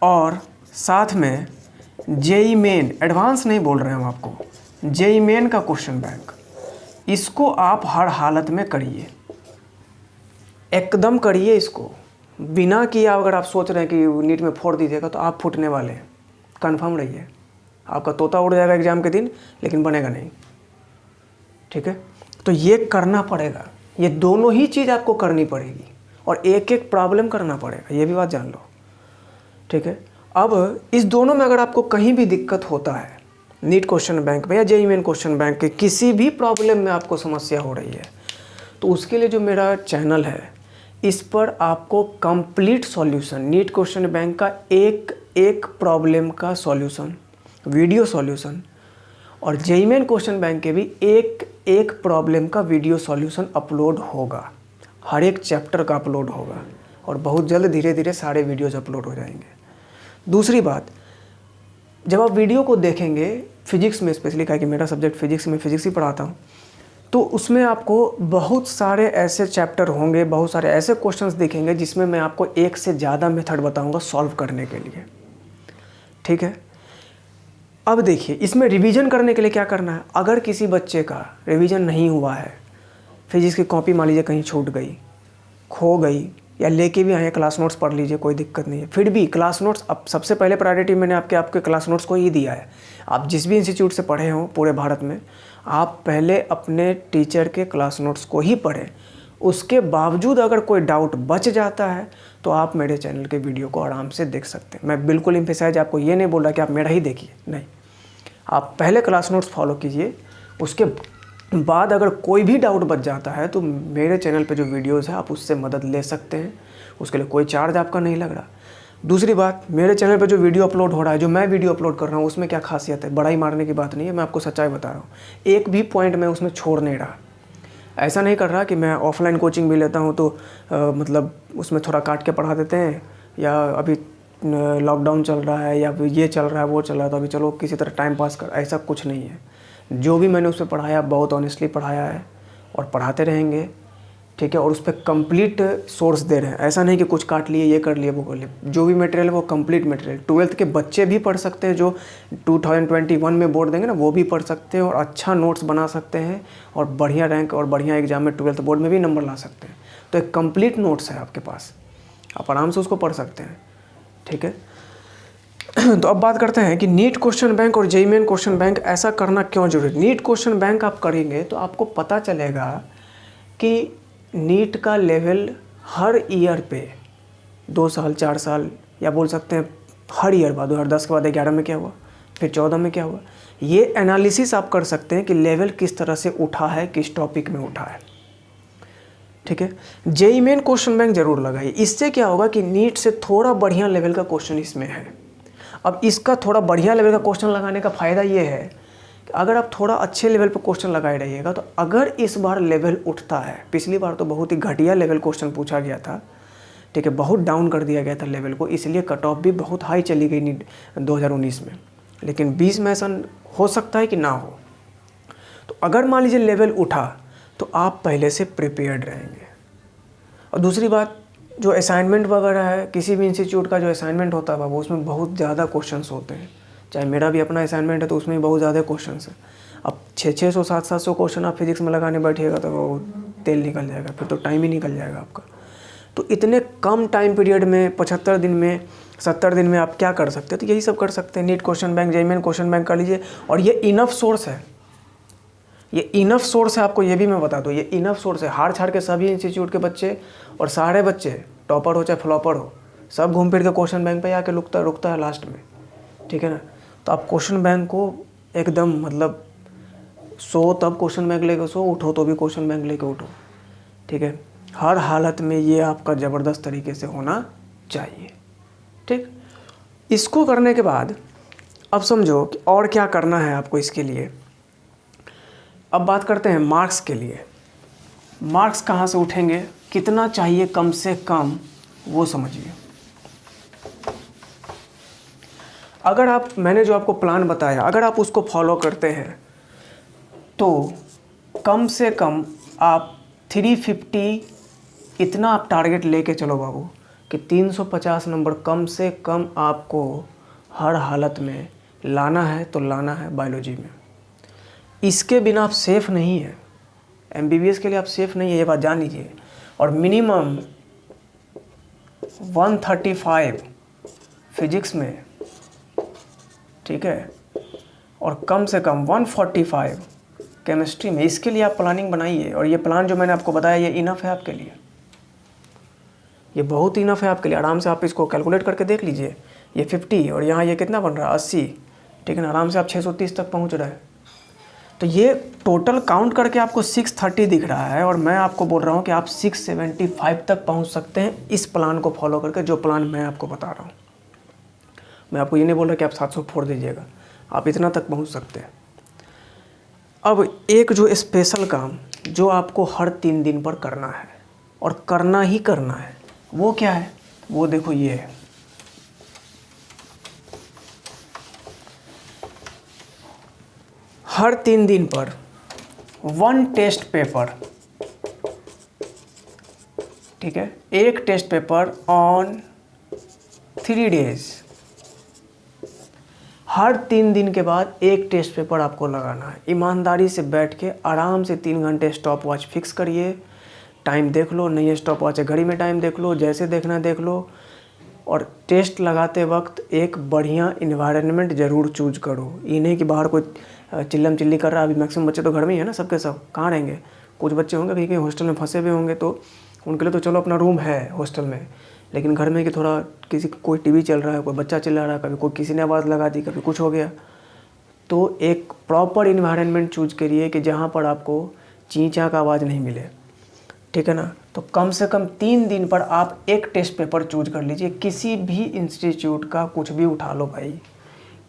और साथ में जेई मेन, एडवांस नहीं बोल रहे हैं हम आपको, जेई मेन का क्वेश्चन बैंक, इसको आप हर हालत में करिए, एकदम करिए इसको। बिना किया अगर आप सोच रहे हैं कि नीट में फोड़ दीजिएगा तो आप फूटने वाले हैं, कन्फर्म रहिए। आपका तोता उड़ जाएगा एग्ज़ाम के दिन, लेकिन बनेगा नहीं, ठीक है। तो ये करना पड़ेगा, ये दोनों ही चीज़ आपको करनी पड़ेगी, और एक एक प्रॉब्लम करना पड़ेगा, ये भी बात जान लो, ठीक है। अब इस दोनों में अगर आपको कहीं भी दिक्कत होता है, नीट क्वेश्चन बैंक में या जेईई मेन क्वेश्चन बैंक के किसी भी प्रॉब्लम में आपको समस्या हो रही है, तो उसके लिए जो मेरा चैनल है, इस पर आपको complete solution, NEET question bank का एक एक प्रॉब्लम का सॉल्यूशन, वीडियो सॉल्यूशन, और जेईई मेन क्वेश्चन बैंक के भी एक एक प्रॉब्लम का वीडियो सॉल्यूशन अपलोड होगा, हर एक चैप्टर का अपलोड होगा, और बहुत जल्द धीरे धीरे सारे वीडियोज़ अपलोड हो जाएंगे। दूसरी बात, जब आप वीडियो को देखेंगे फिजिक्स में स्पेशली, क्या कि मेरा सब्जेक्ट फिजिक्स में, फिजिक्स ही पढ़ाता हूँ, तो उसमें आपको बहुत सारे ऐसे चैप्टर होंगे, बहुत सारे ऐसे क्वेश्चंस दिखेंगे जिसमें मैं आपको एक से ज़्यादा मेथड बताऊंगा सॉल्व करने के लिए। ठीक है। अब देखिए इसमें रिवीजन करने के लिए क्या करना है। अगर किसी बच्चे का रिवीजन नहीं हुआ है, फिजिक्स की कॉपी मान लीजिए कहीं छूट गई, खो गई, या लेके भी आए क्लास नोट्स पढ़ लीजिए, कोई दिक्कत नहीं है। फिर भी क्लास नोट्स, अब सबसे पहले प्रायोरिटी मैंने आपके क्लास नोट्स को ही दिया है। आप जिस भी इंस्टीट्यूट से पढ़े हों पूरे भारत में, आप पहले अपने टीचर के क्लास नोट्स को ही पढ़ें। उसके बावजूद अगर कोई डाउट बच जाता है तो आप मेरे चैनल के वीडियो को आराम से देख सकते हैं। मैं बिल्कुल एम्फेसाइज आपको ये नहीं बोल रहा कि आप मेरा ही देखिए, नहीं, आप पहले क्लास नोट्स फॉलो कीजिए। उसके बाद अगर कोई भी डाउट बच जाता है तो मेरे चैनल पे जो वीडियोस है आप उससे मदद ले सकते हैं। उसके लिए कोई चार्ज आपका नहीं लग रहा। दूसरी बात, मेरे चैनल पे जो वीडियो अपलोड हो रहा है, जो मैं वीडियो अपलोड कर रहा हूँ, उसमें क्या खासियत है। बड़ाई मारने की बात नहीं है, मैं आपको सच्चाई बता रहा हूँ। एक भी पॉइंट मैं उसमें छोड़ नहीं रहा। ऐसा नहीं कर रहा कि मैं ऑफलाइन कोचिंग भी लेता हूँ तो मतलब उसमें थोड़ा काट के पढ़ा देते हैं, या अभी लॉकडाउन चल रहा है या ये चल रहा है वो चल रहा है तो अभी चलो किसी तरह टाइम पास कर, ऐसा कुछ नहीं है। जो भी मैंने उस पर पढ़ाया बहुत ऑनेस्टली पढ़ाया है और पढ़ाते रहेंगे, ठीक है। और उस पर कंप्लीट सोर्स दे रहे हैं, ऐसा नहीं कि कुछ काट लिए, ये कर लिए, वो कर लिए। जो भी मटेरियल है वो कंप्लीट मटेरियल 12th के बच्चे भी पढ़ सकते हैं, जो 2021 में बोर्ड देंगे ना, वो भी पढ़ सकते हैं और अच्छा नोट्स बना सकते हैं और बढ़िया रैंक और बढ़िया एग्जाम में 12th बोर्ड में भी नंबर ला सकते हैं। तो एक कंप्लीट नोट्स है आपके पास, आप आराम से उसको पढ़ सकते हैं, ठीक है। तो अब बात करते हैं कि नीट क्वेश्चन बैंक और जेईई मेन क्वेश्चन बैंक ऐसा करना क्यों जरूरी। नीट क्वेश्चन बैंक आप करेंगे तो आपको पता चलेगा कि नीट का लेवल हर ईयर पे 2 साल 4 साल या बोल सकते हैं हर ईयर बाद, 2010 के बाद 11 में क्या हुआ, फिर 14 में क्या हुआ, ये एनालिसिस आप कर सकते हैं कि लेवल किस तरह से उठा है, किस टॉपिक में उठा है, ठीक है। जेईई मेन क्वेश्चन बैंक जरूर लगाइए। इससे क्या होगा कि नीट से थोड़ा बढ़िया लेवल का क्वेश्चन इसमें है। अब इसका थोड़ा बढ़िया लेवल का क्वेश्चन लगाने का फ़ायदा ये है कि अगर आप थोड़ा अच्छे लेवल पर क्वेश्चन लगाए रहिएगा तो अगर इस बार लेवल उठता है, पिछली बार तो बहुत ही घटिया लेवल क्वेश्चन पूछा गया था, ठीक है, बहुत डाउन कर दिया गया था लेवल को, इसलिए कट ऑफ भी बहुत हाई चली गई 2019 में, लेकिन 20 में ऐसा हो सकता है कि ना हो। तो अगर मान लीजिए लेवल उठा तो आप पहले से प्रिपेयर्ड रहेंगे। और दूसरी बात, जो असाइनमेंट वगैरह है, किसी भी इंस्टीट्यूट का जो असाइनमेंट होता है वो उसमें बहुत ज़्यादा क्वेश्चंस होते हैं। चाहे मेरा भी अपना असाइनमेंट है तो उसमें बहुत ज़्यादा क्वेश्चंस हैं। अब 600 700 क्वेश्चन आप फिजिक्स में लगाने बैठिएगा तो वो तेल निकल जाएगा, फिर तो टाइम ही निकल जाएगा आपका। तो इतने कम टाइम पीरियड में 75 दिन में 70 दिन में आप क्या कर सकते हैं, तो यही सब कर सकते हैं। NEET question bank, JEE Main question bank कर लीजिए। और ये इनफ सोर्स है, ये इनफ सोर्स है, आपको ये भी मैं बता दूँ, ये इनफ सोर्स है। हार छाड़ के सभी इंस्टीट्यूट के बच्चे और सारे बच्चे, टॉपर हो चाहे फ्लॉपर हो, सब घूम फिर के क्वेश्चन बैंक पे आके रुकता है लास्ट में, ठीक है ना। तो आप क्वेश्चन बैंक को एकदम मतलब सो तब क्वेश्चन बैंक लेके सो, उठो तो भी क्वेश्चन बैंक लेके उठो, ठीक है। हर हालत में ये आपका ज़बरदस्त तरीके से होना चाहिए, ठीक। इसको करने के बाद अब समझो कि और क्या करना है आपको इसके लिए। अब बात करते हैं मार्क्स के लिए। मार्क्स कहाँ से उठेंगे, कितना चाहिए कम से कम, वो समझिए। अगर आप, मैंने जो आपको प्लान बताया, अगर आप उसको फॉलो करते हैं तो कम से कम आप 350 इतना आप टारगेट लेके चलो बाबू कि 350 नंबर कम से कम आपको हर हालत में लाना है तो लाना है बायोलॉजी में। इसके बिना आप सेफ़ नहीं है, एमबीबीएस के लिए आप सेफ़ नहीं है, ये बात जान लीजिए। और मिनिमम 135 फिजिक्स में, ठीक है, और कम से कम 145 केमिस्ट्री में। इसके लिए आप प्लानिंग बनाइए। और ये प्लान जो मैंने आपको बताया ये इनफ है आपके लिए, ये बहुत इनफ है आपके लिए। आराम से आप इसको कैलकुलेट करके देख लीजिए, ये 50 और यहाँ ये कितना बन रहा है 80, ठीक है ना। आराम से आप 630 तक पहुँच रहे हैं। तो ये टोटल काउंट करके आपको 630 दिख रहा है और मैं आपको बोल रहा हूँ कि आप 675 तक पहुँच सकते हैं इस प्लान को फॉलो करके, जो प्लान मैं आपको बता रहा हूँ। मैं आपको ये नहीं बोल रहा कि आप 700 फोड़ दीजिएगा, आप इतना तक पहुँच सकते हैं। अब एक जो स्पेशल काम जो आपको हर 3 दिन पर करना है और करना ही करना है, वो क्या है, वो देखो ये है। हर 3 दिन पर 1 टेस्ट पेपर, ठीक है, एक टेस्ट पेपर ऑन 3 डेज, हर 3 दिन के बाद एक टेस्ट पेपर आपको लगाना है। ईमानदारी से बैठ के आराम से 3 घंटे स्टॉप वॉच फिक्स करिए, टाइम देख लो, नहीं है स्टॉप वॉच है घड़ी में टाइम देख लो, जैसे देखना है देख लो। और टेस्ट लगाते वक्त एक बढ़िया इन्वायरमेंट ज़रूर चूज करो। ये नहीं कि बाहर कोई चिल्लम चिल्ली कर रहा है। अभी मैक्सिमम बच्चे तो घर में ही है ना, सबके सब कहाँ रहेंगे। कुछ बच्चे होंगे कहीं कहीं हॉस्टल में फंसे हुए होंगे, तो उनके लिए तो चलो अपना रूम है हॉस्टल में, लेकिन घर में कि थोड़ा किसी कोई टीवी चल रहा है, कोई बच्चा चिल्ला रहा है, कभी कोई किसी ने आवाज़ लगा दी, कभी कुछ हो गया। तो एक प्रॉपर इन्वायरमेंट चूज करिए कि जहाँ पर आपको चीं चाँ का आवाज़ नहीं मिले, ठीक है ना। तो कम से कम 3 दिन पर आप एक टेस्ट पेपर चूज कर लीजिए। किसी भी इंस्टीट्यूट का कुछ भी उठा लो भाई,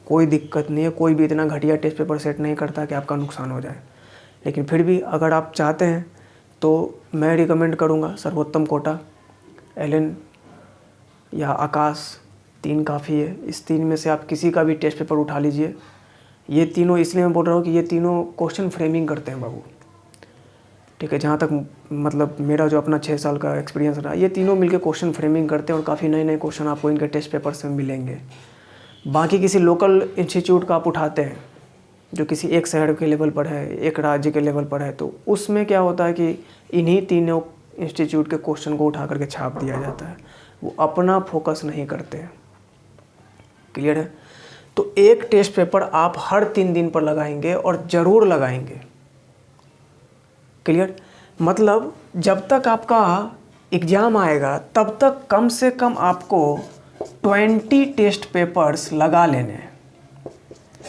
कोई दिक्कत नहीं है। कोई भी इतना घटिया टेस्ट पेपर सेट नहीं करता कि आपका नुकसान हो जाए। लेकिन फिर भी अगर आप चाहते हैं तो मैं रिकमेंड करूँगा सर्वोत्तम कोटा, एलन या आकाश, 3 काफ़ी है। इस 3 में से आप किसी का भी टेस्ट पेपर उठा लीजिए। ये तीनों इसलिए मैं बोल रहा हूँ कि ये तीनों क्वेश्चन फ्रेमिंग करते हैं बाबू, ठीक है। जहाँ तक मतलब मेरा जो अपना 6 साल का एक्सपीरियंस रहा, ये तीनों मिलके क्वेश्चन फ्रेमिंग करते हैं और काफ़ी नए नए क्वेश्चन आपको इनके टेस्ट पेपर्स में मिलेंगे। बाकी किसी लोकल इंस्टीट्यूट का आप उठाते हैं जो किसी एक शहर के लेवल पर है, एक राज्य के लेवल पर है, तो उसमें क्या होता है कि इन्हीं तीनों इंस्टीट्यूट के क्वेश्चन को उठा करके छाप दिया जाता है। वो अपना फोकस नहीं करते हैं। क्लियर है। तो एक टेस्ट पेपर आप हर 3 दिन पर लगाएंगे और ज़रूर लगाएंगे। क्लियर। मतलब जब तक आपका एग्ज़ाम आएगा तब तक कम से कम आपको 20 टेस्ट पेपर्स लगा लेने हैं।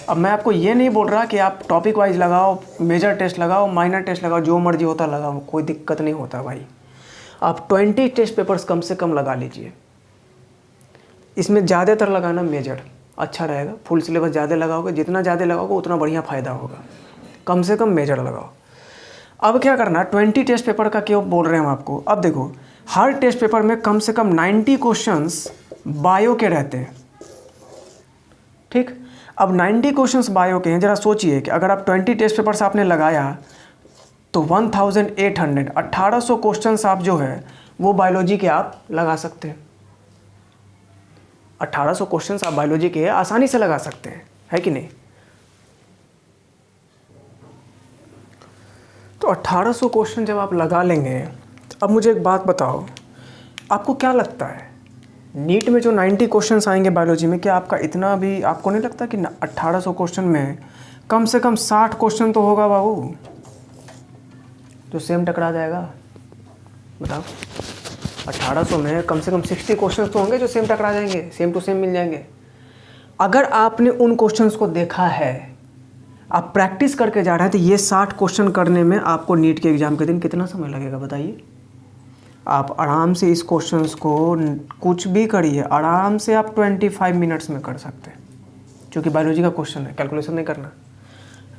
अब मैं आपको ये नहीं बोल रहा कि आप टॉपिक वाइज लगाओ, मेजर टेस्ट लगाओ, माइनर टेस्ट लगाओ, जो मर्जी होता लगाओ, कोई दिक्कत नहीं होता भाई। आप 20 टेस्ट पेपर्स कम से कम लगा लीजिए। इसमें ज़्यादातर लगाना मेजर अच्छा रहेगा। फुल सिलेबस ज़्यादा लगाओगे, जितना ज़्यादा लगाओगे उतना बढ़िया फ़ायदा होगा। कम से कम मेजर लगाओ। अब क्या करना, 20 टेस्ट पेपर का क्यों बोल रहे हैं हम आपको। अब देखो, हर टेस्ट पेपर में कम से कम 90 क्वेश्चंस बायो के रहते हैं, ठीक। अब 90 क्वेश्चंस बायो के हैं। ज़रा सोचिए कि अगर आप 20 टेस्ट पेपर्स आपने लगाया तो 1800 क्वेश्चंस आप जो है वो बायोलॉजी के आप लगा सकते हैं। 1800 क्वेश्चंस आप बायोलॉजी के आसानी से लगा सकते हैं, है कि नहीं। तो 1800 क्वेश्चन जब आप लगा लेंगे, अब मुझे एक बात बताओ, आपको क्या लगता है नीट में जो 90 क्वेश्चंस आएंगे बायोलॉजी में, क्या आपका इतना भी आपको नहीं लगता कि 1800 क्वेश्चन में कम से कम 60 क्वेश्चन तो होगा बाबू जो सेम टकरा जाएगा। बताओ, 1800 में कम से कम 60 क्वेश्चन तो होंगे जो सेम टकरा जाएंगे, सेम टू सेम मिल जाएंगे। अगर आपने उन क्वेश्चंस को देखा है, आप प्रैक्टिस करके जा रहे हैं, तो ये 60 क्वेश्चन करने में आपको नीट के एग्ज़ाम के दिन कितना समय लगेगा बताइए। आप आराम से इस क्वेश्चंस को कुछ भी करिए, आराम से आप 25 मिनट्स में कर सकते हैं, क्योंकि बायोलॉजी का क्वेश्चन है, कैलकुलेशन नहीं करना।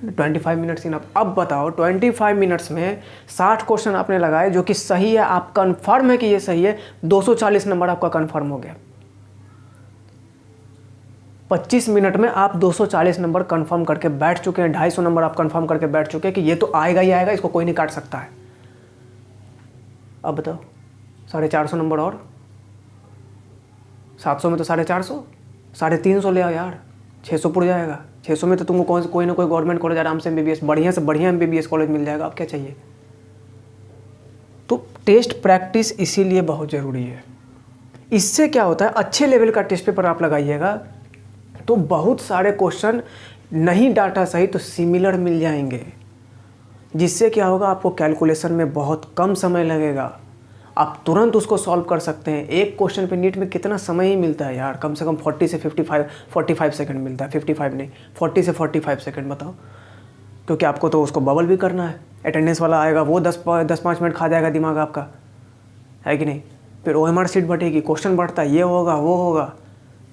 25 मिनट्स इन। अब बताओ 25 मिनट्स में 60 क्वेश्चन आपने लगाए जो कि सही है, आप कन्फर्म है कि ये सही है, 240 नंबर आपका कन्फर्म हो गया। 25 मिनट में आप 240 नंबर कंफर्म करके बैठ चुके हैं। 250 नंबर आप कंफर्म करके बैठ चुके हैं कि ये तो आएगा ही आएगा, इसको कोई नहीं काट सकता है। अब बताओ 450 नंबर और 700 में तो 450, 350 ले आओ यार, 600 पुड़ जाएगा। 600 में तो तुमको कोई ना कोई गवर्नमेंट कॉलेज आराम से MBBS, बढ़िया से बढ़िया MBBS कॉलेज मिल जाएगा। अब क्या चाहिए। तो टेस्ट प्रैक्टिस इसीलिए बहुत ज़रूरी है। इससे क्या होता है, अच्छे लेवल का टेस्ट पेपर आप लगाइएगा तो बहुत सारे क्वेश्चन नहीं डाटा सही तो सिमिलर मिल जाएंगे, जिससे क्या होगा, आपको कैलकुलेशन में बहुत कम समय लगेगा, आप तुरंत उसको सॉल्व कर सकते हैं। एक क्वेश्चन पे नीट में कितना समय ही मिलता है यार, कम से कम 40 से 45 सेकंड मिलता है। 55 नहीं, 40 से 45 सेकंड बताओ, क्योंकि आपको तो उसको बबल भी करना है। अटेंडेंस वाला आएगा वो 10-5 मिनट खा जाएगा दिमाग आपका, है कि नहीं। फिर OMR सीट बढ़ेगी, क्वेश्चन बढ़ता है, ये होगा वो होगा,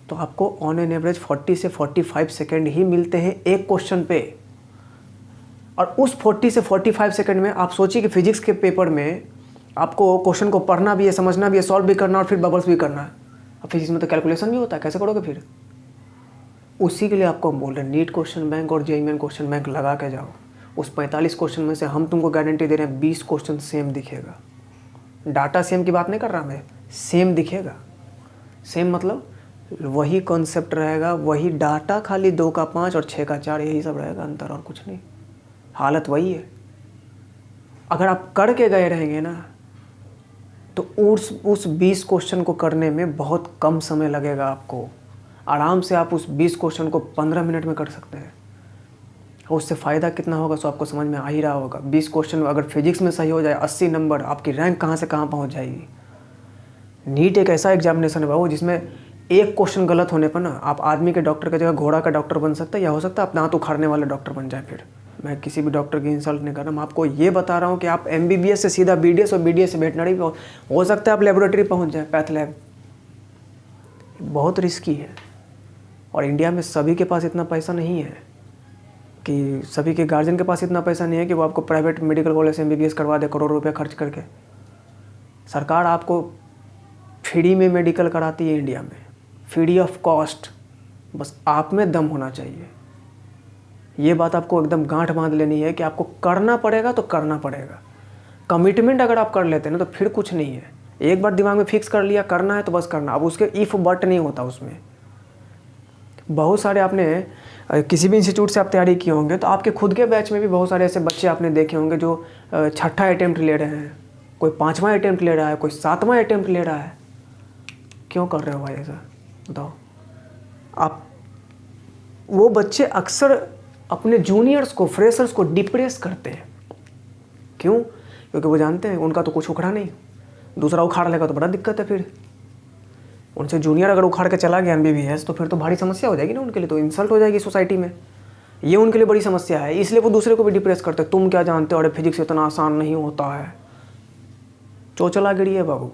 तो आपको ऑन एन एवरेज 40 से 45 सेकेंड ही मिलते हैं एक क्वेश्चन पे। और उस 40 से 45 सेकेंड में आप सोचिए कि फिजिक्स के पेपर में आपको क्वेश्चन को पढ़ना भी है, समझना भी है, सॉल्व भी करना और फिर बबल्स भी करना है। अब फिजिक्स में तो कैलकुलेशन भी होता है, कैसे करोगे फिर। उसी के लिए आपको हम बोल रहे हैं नीट क्वेश्चन बैंक और JEE मेन क्वेश्चन बैंक लगा के जाओ। उस 45 क्वेश्चन में से हम तुमको गारंटी दे रहे हैं 20 क्वेश्चन सेम दिखेगा। डाटा सेम की बात नहीं कर रहा मैं, सेम दिखेगा। सेम मतलब वही कॉन्सेप्ट रहेगा, वही डाटा, खाली 2 का 5 और 6 का 4, यही सब रहेगा अंतर, और कुछ नहीं। हालत वही है। अगर आप करके गए रहेंगे ना तो उस 20 क्वेश्चन को करने में बहुत कम समय लगेगा आपको। आराम से आप उस 20 क्वेश्चन को 15 मिनट में कर सकते हैं। और उससे फ़ायदा कितना होगा सो आपको समझ में आ ही रहा होगा। 20 क्वेश्चन अगर फिजिक्स में सही हो जाए, 80 नंबर, आपकी रैंक कहाँ से कहाँ पहुँच जाएगी। नीट एक ऐसा एग्जामिनेशन है बाबू जिसमें एक क्वेश्चन गलत होने पर ना आप आदमी के डॉक्टर की जगह घोड़ा का डॉक्टर बन सकते हैं, या हो सकता है आप दांत उखाड़ने वाला डॉक्टर बन जाए। फिर मैं किसी भी डॉक्टर की इंसल्ट नहीं कर रहा, मैं आपको ये बता रहा हूँ कि आप MBBS से सीधा BDS और BDS से वेटनरी हो सकता है आप लेबोरेटरी पहुँच जाए, पैथ लैब। बहुत रिस्की है, और इंडिया में सभी के पास इतना पैसा नहीं है, कि सभी के गार्जियन के पास इतना पैसा नहीं है कि वो आपको प्राइवेट मेडिकल कॉलेज से MBBS करवा दे करोड़ों रुपये खर्च करके। सरकार आपको फ्री में मेडिकल कराती है इंडिया में, फ्री ऑफ कॉस्ट। बस आप में दम होना चाहिए। ये बात आपको एकदम गांठ बांध लेनी है कि आपको करना पड़ेगा तो करना पड़ेगा। कमिटमेंट अगर आप कर लेते हैं ना तो फिर कुछ नहीं है। एक बार दिमाग में फिक्स कर लिया करना है तो बस करना। अब उसके इफ़ बट नहीं होता उसमें। बहुत सारे आपने किसी भी इंस्टीट्यूट से आप तैयारी किए होंगे तो आपके खुद के बैच में भी बहुत सारे ऐसे बच्चे आपने देखे होंगे जो 6ठा अटेम्प्ट ले रहे हैं, कोई 5वां अटेम्प्ट ले रहा है, कोई 7वां अटेम्प्ट ले रहा है। क्यों कर रहे हो भाई ऐसा, बताओ आप। वो बच्चे अक्सर अपने जूनियर्स को, फ्रेशर्स को डिप्रेस करते हैं। क्यों? क्योंकि वो जानते हैं उनका तो कुछ उखड़ा नहीं, दूसरा उखाड़ लेगा तो बड़ा दिक्कत है। फिर उनसे जूनियर अगर उखाड़ के चला गया MBBS तो फिर तो भारी समस्या हो जाएगी ना उनके लिए, तो इंसल्ट हो जाएगी सोसाइटी में। ये उनके लिए बड़ी समस्या है, इसलिए वो दूसरे को भी डिप्रेस करते हैं। तुम क्या जानते हो, अरे फिजिक्स इतना आसान नहीं होता है। चोचलागिरी है बाबू।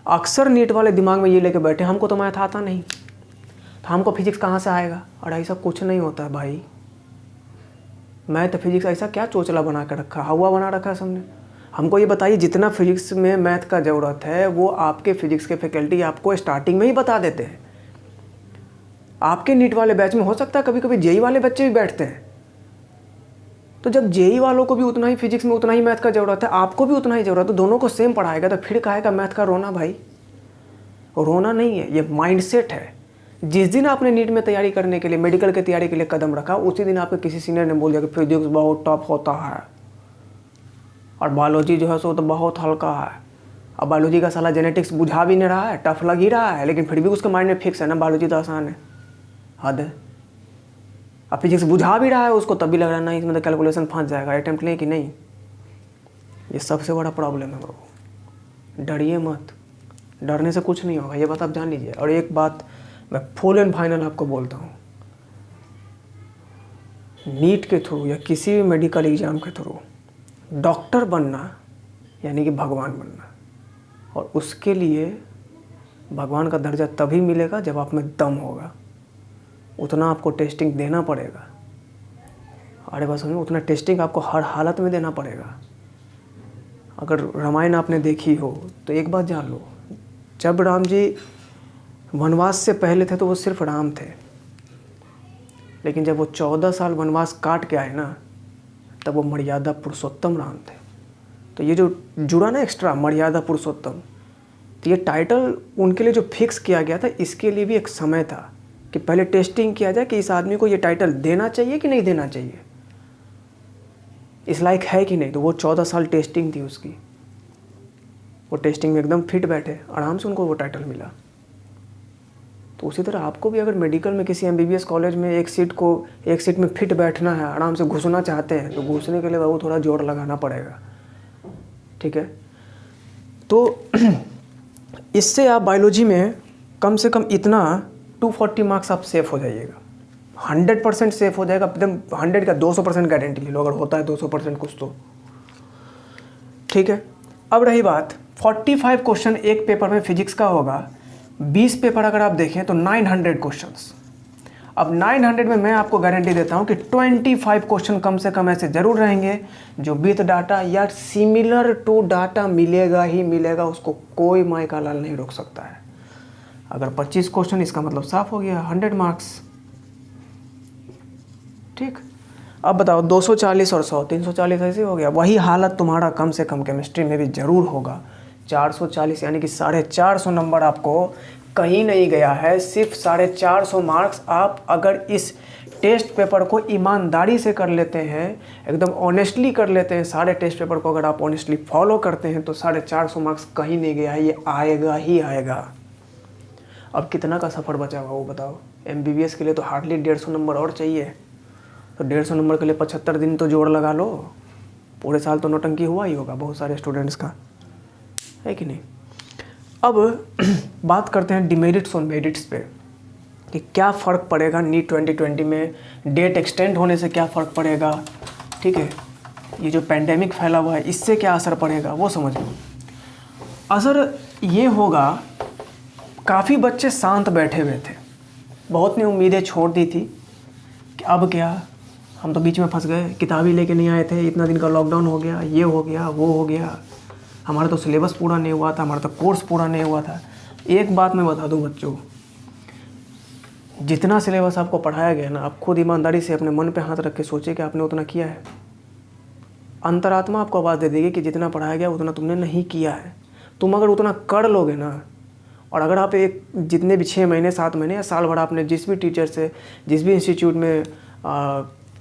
अक्सर नीट वाले दिमाग में ये लेके बैठे, हमको तो मैथ आता नहीं तो हमको फिजिक्स कहाँ से आएगा। अरे ऐसा कुछ नहीं होता है भाई। मैथ फिजिक्स ऐसा क्या चोचला बना के रखा, हवा बना रखा है सबने। हमको ये बताइए, जितना फिजिक्स में मैथ का ज़रूरत है वो आपके फिजिक्स के फैकल्टी आपको स्टार्टिंग में ही बता देते हैं। आपके नीट वाले बैच में हो सकता है कभी कभी जेई वाले बच्चे भी बैठते हैं। तो जब जेई वालों को भी उतना ही फिजिक्स में उतना ही मैथ का ज़रूरत है, आपको भी उतना ही ज़रूरत है, दोनों को सेम पढ़ाएगा तो फिर काहे का मैथ का रोना भाई। रोना नहीं है, ये माइंडसेट है। जिस दिन आपने नीट में तैयारी करने के लिए, मेडिकल की तैयारी के लिए कदम रखा, उसी दिन आपके किसी सीनियर ने बोल दिया कि फिजिक्स बहुत टफ होता है और बायोलॉजी जो है सो तो बहुत हल्का है। अब बायोलॉजी का साला जेनेटिक्स बुझा भी नहीं रहा है, टफ लग ही रहा है, लेकिन फिर भी उसके माइंड में फिक्स है ना बायोलॉजी तो आसान है। हद है। अब फिजिक्स बुझा भी रहा है उसको, तब भी लग रहा है नहीं इसमें तो कैलकुलेशन फंस जाएगा, अटेम्प्ट लें कि नहीं। ये सबसे बड़ा प्रॉब्लम है बाबू। डरिए मत, डरने से कुछ नहीं होगा, ये बात आप जान लीजिए। और एक बात मैं फुल एंड फाइनल आपको बोलता हूँ, नीट के थ्रू या किसी भी मेडिकल एग्ज़ाम के थ्रू डॉक्टर बनना यानी कि भगवान बनना, और उसके लिए भगवान का दर्जा तभी मिलेगा जब आप में दम होगा। उतना आपको टेस्टिंग देना पड़ेगा। अरे बस समझो, उतना टेस्टिंग आपको हर हालत में देना पड़ेगा। अगर रामायण आपने देखी हो तो एक बात जान लो, जब राम जी वनवास से पहले थे तो वो सिर्फ राम थे, लेकिन जब वो 14 साल वनवास काट के आए ना तब वो मर्यादा पुरुषोत्तम राम थे। तो ये जो जुड़ा ना एक्स्ट्रा मर्यादा पुरुषोत्तम, तो ये टाइटल उनके लिए जो फिक्स किया गया था, इसके लिए भी एक समय था कि पहले टेस्टिंग किया जाए कि इस आदमी को ये टाइटल देना चाहिए कि नहीं देना चाहिए, इस लायक है कि नहीं। तो वो 14 साल टेस्टिंग थी उसकी। वो टेस्टिंग में एकदम फिट बैठे, आराम से उनको वो टाइटल मिला। तो उसी तरह आपको भी अगर मेडिकल में किसी MBBS कॉलेज में एक सीट में फिट बैठना है, आराम से घुसना चाहते हैं, तो घुसने के लिए बाबू थोड़ा जोर लगाना पड़ेगा। ठीक है। तो इससे आप बायोलॉजी में कम से कम इतना 240 मार्क्स आप सेफ हो जाइएगा। 100% सेफ हो जाएगा, एकदम 100 का 200% गारंटी ले लो अगर होता है 200% कुछ तो। ठीक है। अब रही बात 45 क्वेश्चन एक पेपर में फिजिक्स का होगा, 20 पेपर अगर आप देखें तो 900 क्वेश्चंस। अब 900 में मैं आपको गारंटी देता हूं कि 25 क्वेश्चन कम से कम ऐसे ज़रूर रहेंगे जो विथ डाटा या सिमिलर टू डाटा मिलेगा ही मिलेगा, उसको कोई माई का लाल नहीं रोक सकता है। अगर 25 क्वेश्चन, इसका मतलब साफ हो गया 100 मार्क्स। ठीक। अब बताओ 240 और 100, 340 ऐसे हो गया। वही हालत तुम्हारा कम से कम केमिस्ट्री में भी ज़रूर होगा। 440 यानी कि 450 नंबर आपको कहीं नहीं गया है। सिर्फ 450 मार्क्स आप अगर इस टेस्ट पेपर को ईमानदारी से कर लेते हैं, एकदम ऑनेस्टली कर लेते हैं, सारे टेस्ट पेपर को अगर आप ऑनेस्टली फॉलो करते हैं तो 450 मार्क्स कहीं नहीं गया है, ये आएगा ही आएगा। अब कितना का सफ़र बचा हुआ वो बताओ। MBBS के लिए तो हार्डली 150 नंबर और चाहिए, तो 150 नंबर के लिए 75 दिन तो जोड़ लगा लो। पूरे साल तो नौटंकी हुआ ही होगा बहुत सारे स्टूडेंट्स का, है कि नहीं। अब बात करते हैं डिमेरिट्स और मेरिट्स पे कि क्या फ़र्क पड़ेगा नीट 2020 में, डेट एक्सटेंड होने से क्या फ़र्क पड़ेगा, ठीक है, ये जो पैंडेमिक फैला हुआ है इससे क्या असर पड़ेगा वो समझ लो। असर ये होगा, काफ़ी बच्चे शांत बैठे हुए थे, बहुत ने उम्मीदें छोड़ दी थी कि अब क्या, हम तो बीच में फंस गए, किताबें लेके नहीं आए थे, इतना दिन का लॉकडाउन हो गया, ये हो गया, वो हो गया, हमारा तो सिलेबस पूरा नहीं हुआ था, हमारा तो कोर्स पूरा नहीं हुआ था। एक बात मैं बता दूं बच्चों, जितना सिलेबस आपको पढ़ाया गया ना, आप खुद ईमानदारी से अपने मन पे हाथ रख के सोचिए कि आपने उतना किया है। अंतरात्मा आपको आवाज़ दे देगी कि जितना पढ़ाया गया उतना तुमने नहीं किया है। तुम अगर उतना कर लोगे ना, और अगर आप एक जितने भी 6 महीने 7 महीने या साल भर आपने जिस भी टीचर से, जिस भी इंस्टीट्यूट में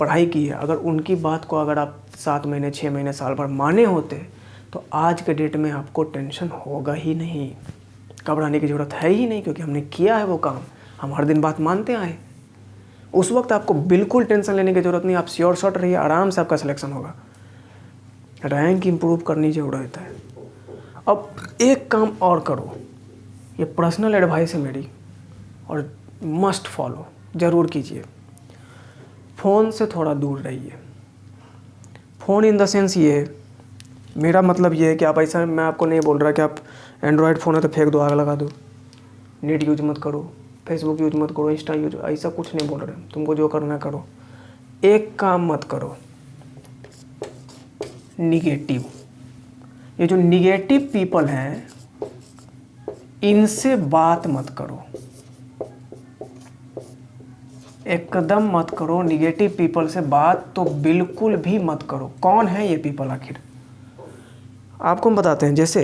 पढ़ाई की है, अगर उनकी बात को अगर आप 7 महीने 6 महीने साल भर माने होते तो आज के डेट में आपको टेंशन होगा ही नहीं, घबराने की ज़रूरत है ही नहीं, क्योंकि हमने किया है वो काम, हम हर दिन बात मानते आए। उस वक्त आपको बिल्कुल टेंशन लेने की ज़रूरत नहीं, आप श्योर शॉट रहिए, आराम से आपका सिलेक्शन होगा। रैंक इम्प्रूव करनी ज़रूरत है। अब एक काम और करो, ये पर्सनल एडवाइस है मेरी और मस्ट फॉलो ज़रूर कीजिए। फ़ोन से थोड़ा दूर रहिए। फ़ोन इन द सेंस ये, मेरा मतलब ये है कि आप ऐसा, मैं आपको नहीं बोल रहा कि आप एंड्रॉयड फ़ोन है तो फेंक दो, आग लगा दो, नेट यूज मत करो, फेसबुक यूज मत करो, इंस्टा यूज, ऐसा कुछ नहीं बोल रहे। तुमको जो करना करो, एक काम मत करो, निगेटिव, ये जो निगेटिव पीपल हैं इनसे बात मत करो, एकदम मत करो। निगेटिव पीपल से बात तो बिल्कुल भी मत करो। कौन है ये पीपल आखिर, आपको हम बताते हैं। जैसे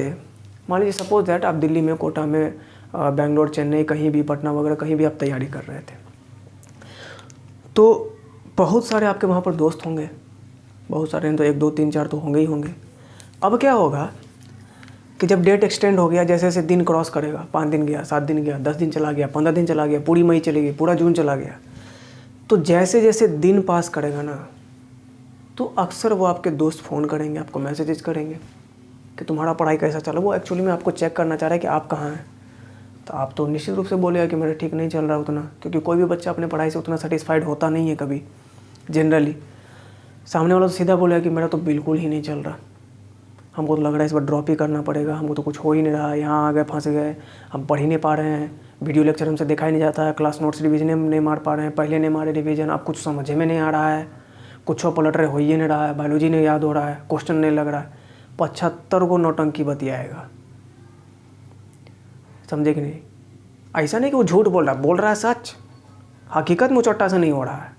मान लीजिए सपोज दैट आप दिल्ली में, कोटा में, बेंगलोर, चेन्नई, कहीं भी, पटना वगैरह कहीं भी आप तैयारी कर रहे थे, तो बहुत सारे आपके वहाँ पर दोस्त होंगे, बहुत सारे तो 1 2 3 4 तो होंगे ही होंगे। अब क्या होगा कि जब डेट एक्सटेंड हो गया, जैसे जैसे दिन क्रॉस करेगा, 5 दिन गया, 7 दिन गया, 10 दिन चला गया, 15 दिन चला गया, पूरी मई चली गई, पूरा जून चला गया, तो जैसे जैसे दिन पास करेगा ना, तो अक्सर वो आपके दोस्त फ़ोन करेंगे, आपको मैसेजेस करेंगे कि तुम्हारा पढ़ाई कैसा चला। वो एक्चुअली में आपको चेक करना चाह रहा है कि आप कहाँ हैं। तो आप तो निश्चित रूप से बोलेगा कि मेरा ठीक नहीं चल रहा उतना, क्योंकि कोई भी बच्चा अपने पढ़ाई से उतना सेटिस्फाइड होता नहीं है कभी जनरली। सामने वाला तो सीधा बोलेगा कि मेरा तो बिल्कुल ही नहीं चल रहा, हमको तो लग रहा है इस बार ड्रॉप ही करना पड़ेगा, हमको तो कुछ हो ही नहीं रहा, यहाँ आ गए, फंस गए, हम पढ़ ही नहीं पा रहे हैं, वीडियो लेक्चर हमसे देखा ही नहीं जाता है, क्लास नोट्स रिवीजन नहीं मार पा रहे हैं, पहले नहीं मारे रिवीजन, अब कुछ समझ में नहीं आ रहा है, कुछ पलट रहे हो ही नहीं रहा है, बायोलॉजी नहीं याद हो रहा है, क्वेश्चन नहीं लग रहा है, 75 को नौटंकी बतियाएगा। समझे कि नहीं। ऐसा नहीं कि वो झूठ बोल रहा है सच, हकीकत मुचट्टा से नहीं हो रहा है,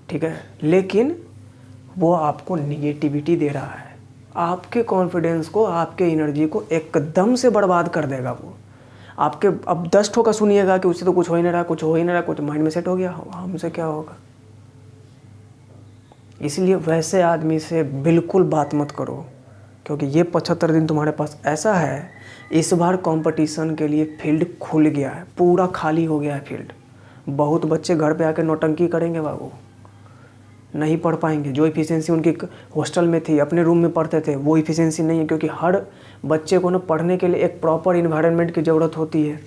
ठीक है, लेकिन वो आपको निगेटिविटी दे रहा है, आपके कॉन्फिडेंस को, आपके एनर्जी को एकदम से बर्बाद कर देगा वो। आपके अब 10 ठोका सुनिएगा कि उससे तो कुछ हो ही नहीं रहा, कुछ हो ही नहीं रहा, कुछ माइंड में सेट हो गया, हमसे क्या होगा। इसलिए वैसे आदमी से बिल्कुल बात मत करो, क्योंकि ये 75 दिन तुम्हारे पास ऐसा है, इस बार कंपटीशन के लिए फील्ड खुल गया है, पूरा खाली हो गया है फील्ड। बहुत बच्चे घर पे आके नौटंकी करेंगे बाबू, नहीं पढ़ पाएंगे। जो इफ़िशियंसी उनकी हॉस्टल में थी, अपने रूम में पढ़ते थे, वो इफ़िशियंसी नहीं है, क्योंकि हर बच्चे को ना पढ़ने के लिए एक प्रॉपर इन्वायरमेंट की ज़रूरत होती है।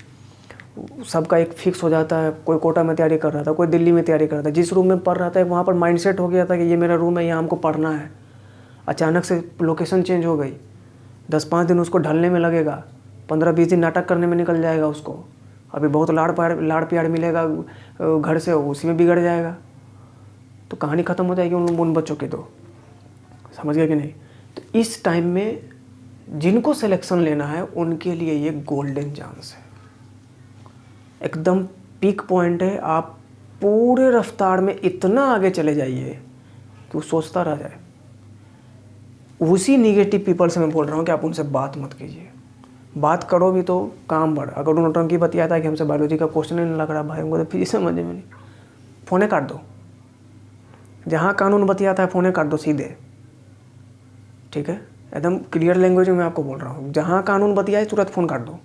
सबका एक फिक्स हो जाता है, कोई कोटा में तैयारी कर रहा था, कोई दिल्ली में तैयारी कर रहा था, जिस रूम में पढ़ रहा था वहाँ पर माइंडसेट हो गया था कि ये मेरा रूम है, यहाँ हमको पढ़ना है। अचानक से लोकेशन चेंज हो गई, 10-5 दिन उसको ढलने में लगेगा, 15-20 दिन नाटक करने में निकल जाएगा उसको। अभी बहुत लाड़ प्यार मिलेगा घर से, उसी में बिगड़ जाएगा, तो कहानी ख़त्म हो जाएगी उन बच्चों की। तो समझ गए कि नहीं। तो इस टाइम में जिनको सिलेक्शन लेना है उनके लिए ये गोल्डन चांस है, एकदम पीक पॉइंट है। आप पूरे रफ्तार में इतना आगे चले जाइए कि वो सोचता रह जाए। उसी निगेटिव पीपल से मैं बोल रहा हूँ कि आप उनसे बात मत कीजिए, बात करो भी तो काम बढ़। अगर नौटंकी बतियाता है कि हमसे बायोलॉजी का क्वेश्चन ही नहीं लग रहा भाई, हमको तो फिजिक्स समझ में नहीं, फ़ोने काट दो। जहाँ कानून बतियाता है फ़ोने काट दो सीधे, ठीक है, एकदम क्लियर लैंग्वेज में मैं आपको बोल रहा हूँ। जहाँ कानून बतियाए तुरंत फ़ोन काट दो,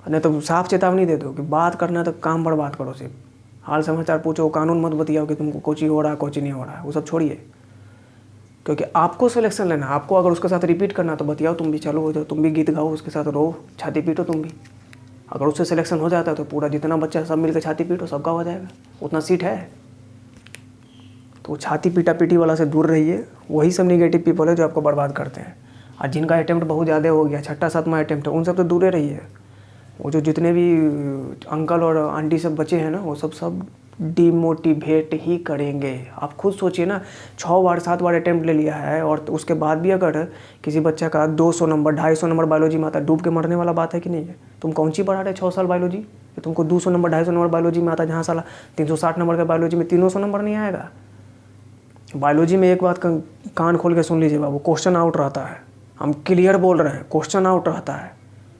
नहीं तो साफ चेतावनी दे दो कि बात करना है तो काम पर बात करो। सिर्फ हाल समाचार पूछो, कानून मत बतियाओ कि तुमको कोची हो रहा है कोची नहीं हो रहा है, वो सब छोड़िए। क्योंकि आपको सिलेक्शन लेना है, आपको अगर उसके साथ रिपीट करना तो बतियाओ, तुम भी चलो हो जाओ, तुम भी गीत गाओ उसके साथ, रो छाती पीटो तुम भी। अगर उससे सिलेक्शन हो जाता है तो पूरा जितना बच्चा सब मिलकर छाती पीटो, सबका हो जाएगा, उतना सीट है। तो छाती पीटा पीटी वाला से दूर रहिए, वही सब निगेटिव पीपल है जो आपको बर्बाद करते हैं। और जिनका अटैम्प्ट बहुत ज़्यादा हो गया, 6वां 7वां अटैम्प्ट है, उन सब तो दूर रहिए। वो जो जितने भी अंकल और आंटी सब बचे हैं ना, वो सब डिमोटिवेट ही करेंगे। आप खुद सोचिए ना, 6 बार 7 बार अटैम्प्ट ले लिया है और उसके बाद भी अगर किसी बच्चा का 200 नंबर 250 नंबर बायोलॉजी में आता है, डूब के मरने वाला बात है कि नहीं है। तुम कौन सी पढ़ा रहे 6 साल बायोलॉजी, तुमको 200 नंबर 250 नंबर बायोलॉजी में आता है, जहाँ साला 360 नंबर का बायोलॉजी में 300 नंबर नहीं आएगा। बायोलॉजी में एक बात कान खोल के सुन लीजिए बाबू, क्वेश्चन आउट रहता है। हम क्लियर बोल रहे हैं, क्वेश्चन आउट रहता है।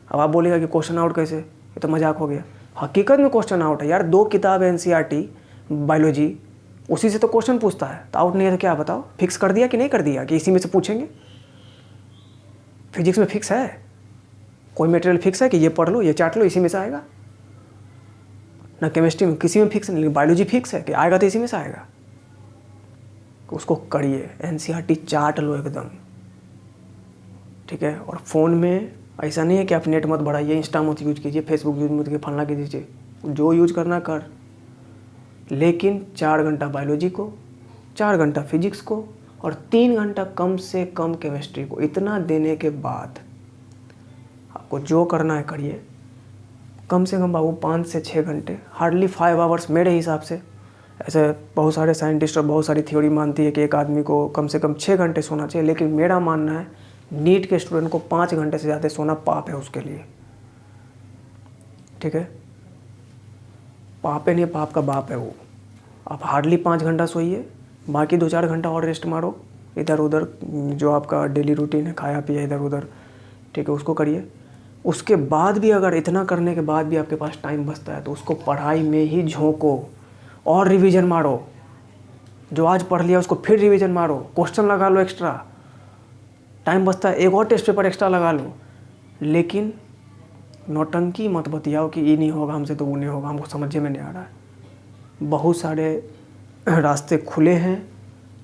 अब आप बोलेगा कि क्वेश्चन आउट कैसे, ये तो मजाक हो गया। हकीकत में क्वेश्चन आउट है यार। 2 किताब है NCERT बायोलॉजी, उसी से तो क्वेश्चन पूछता है। तो आउट नहीं है तो क्या बताओ, फिक्स कर दिया कि नहीं कर दिया कि इसी में से पूछेंगे। फिजिक्स में फिक्स है, कोई मटेरियल फिक्स है कि ये पढ़ लो ये चाट लो इसी में से आएगा ना। केमिस्ट्री में किसी में फिक्स नहीं, लेकिन बायोलॉजी फिक्स है कि आएगा तो इसी में से आएगा। उसको करिए, NCERT चाट लो एकदम, ठीक है। और फ़ोन में ऐसा नहीं है कि आप नेट मत बढ़ाइए, इंस्टा मत यूज कीजिए, फेसबुक यूज मत कीजिए, फलना कीजिए, जो यूज करना कर। लेकिन 4 घंटा बायोलॉजी को, 4 घंटा फिजिक्स को और 3 घंटा कम से कम केमिस्ट्री को। इतना देने के बाद आपको जो करना है करिए। कम से कम बाबू 5 से 6 घंटे, हार्डली 5 आवर्स मेरे हिसाब से। ऐसे बहुत सारे साइंटिस्ट और बहुत सारी थ्योरी मानती है कि एक आदमी को कम से कम 6 घंटे सोना चाहिए, लेकिन मेरा मानना है नीट के स्टूडेंट को 5 घंटे से ज़्यादा सोना पाप है उसके लिए, ठीक है। पाप है नहीं, पाप का बाप है वो। आप हार्डली 5 घंटा सोइए, बाकी 2-4 घंटा और रेस्ट मारो। इधर उधर जो आपका डेली रूटीन है, खाया पिया इधर उधर, ठीक है, उसको करिए। उसके बाद भी अगर इतना करने के बाद भी आपके पास टाइम बचता है तो उसको पढ़ाई में ही झोंको और रिवीजन मारो। जो आज पढ़ लिया उसको फिर रिवीजन मारो, क्वेश्चन लगा लो एक्स्ट्रा। टाइम बचता है एक और टेस्ट पेपर एक्स्ट्रा लगा लो। लेकिन नौटंकी मत बतियाओ कि ये नहीं होगा हमसे तो वो नहीं होगा, हमको समझ में नहीं आ रहा है। बहुत सारे रास्ते खुले हैं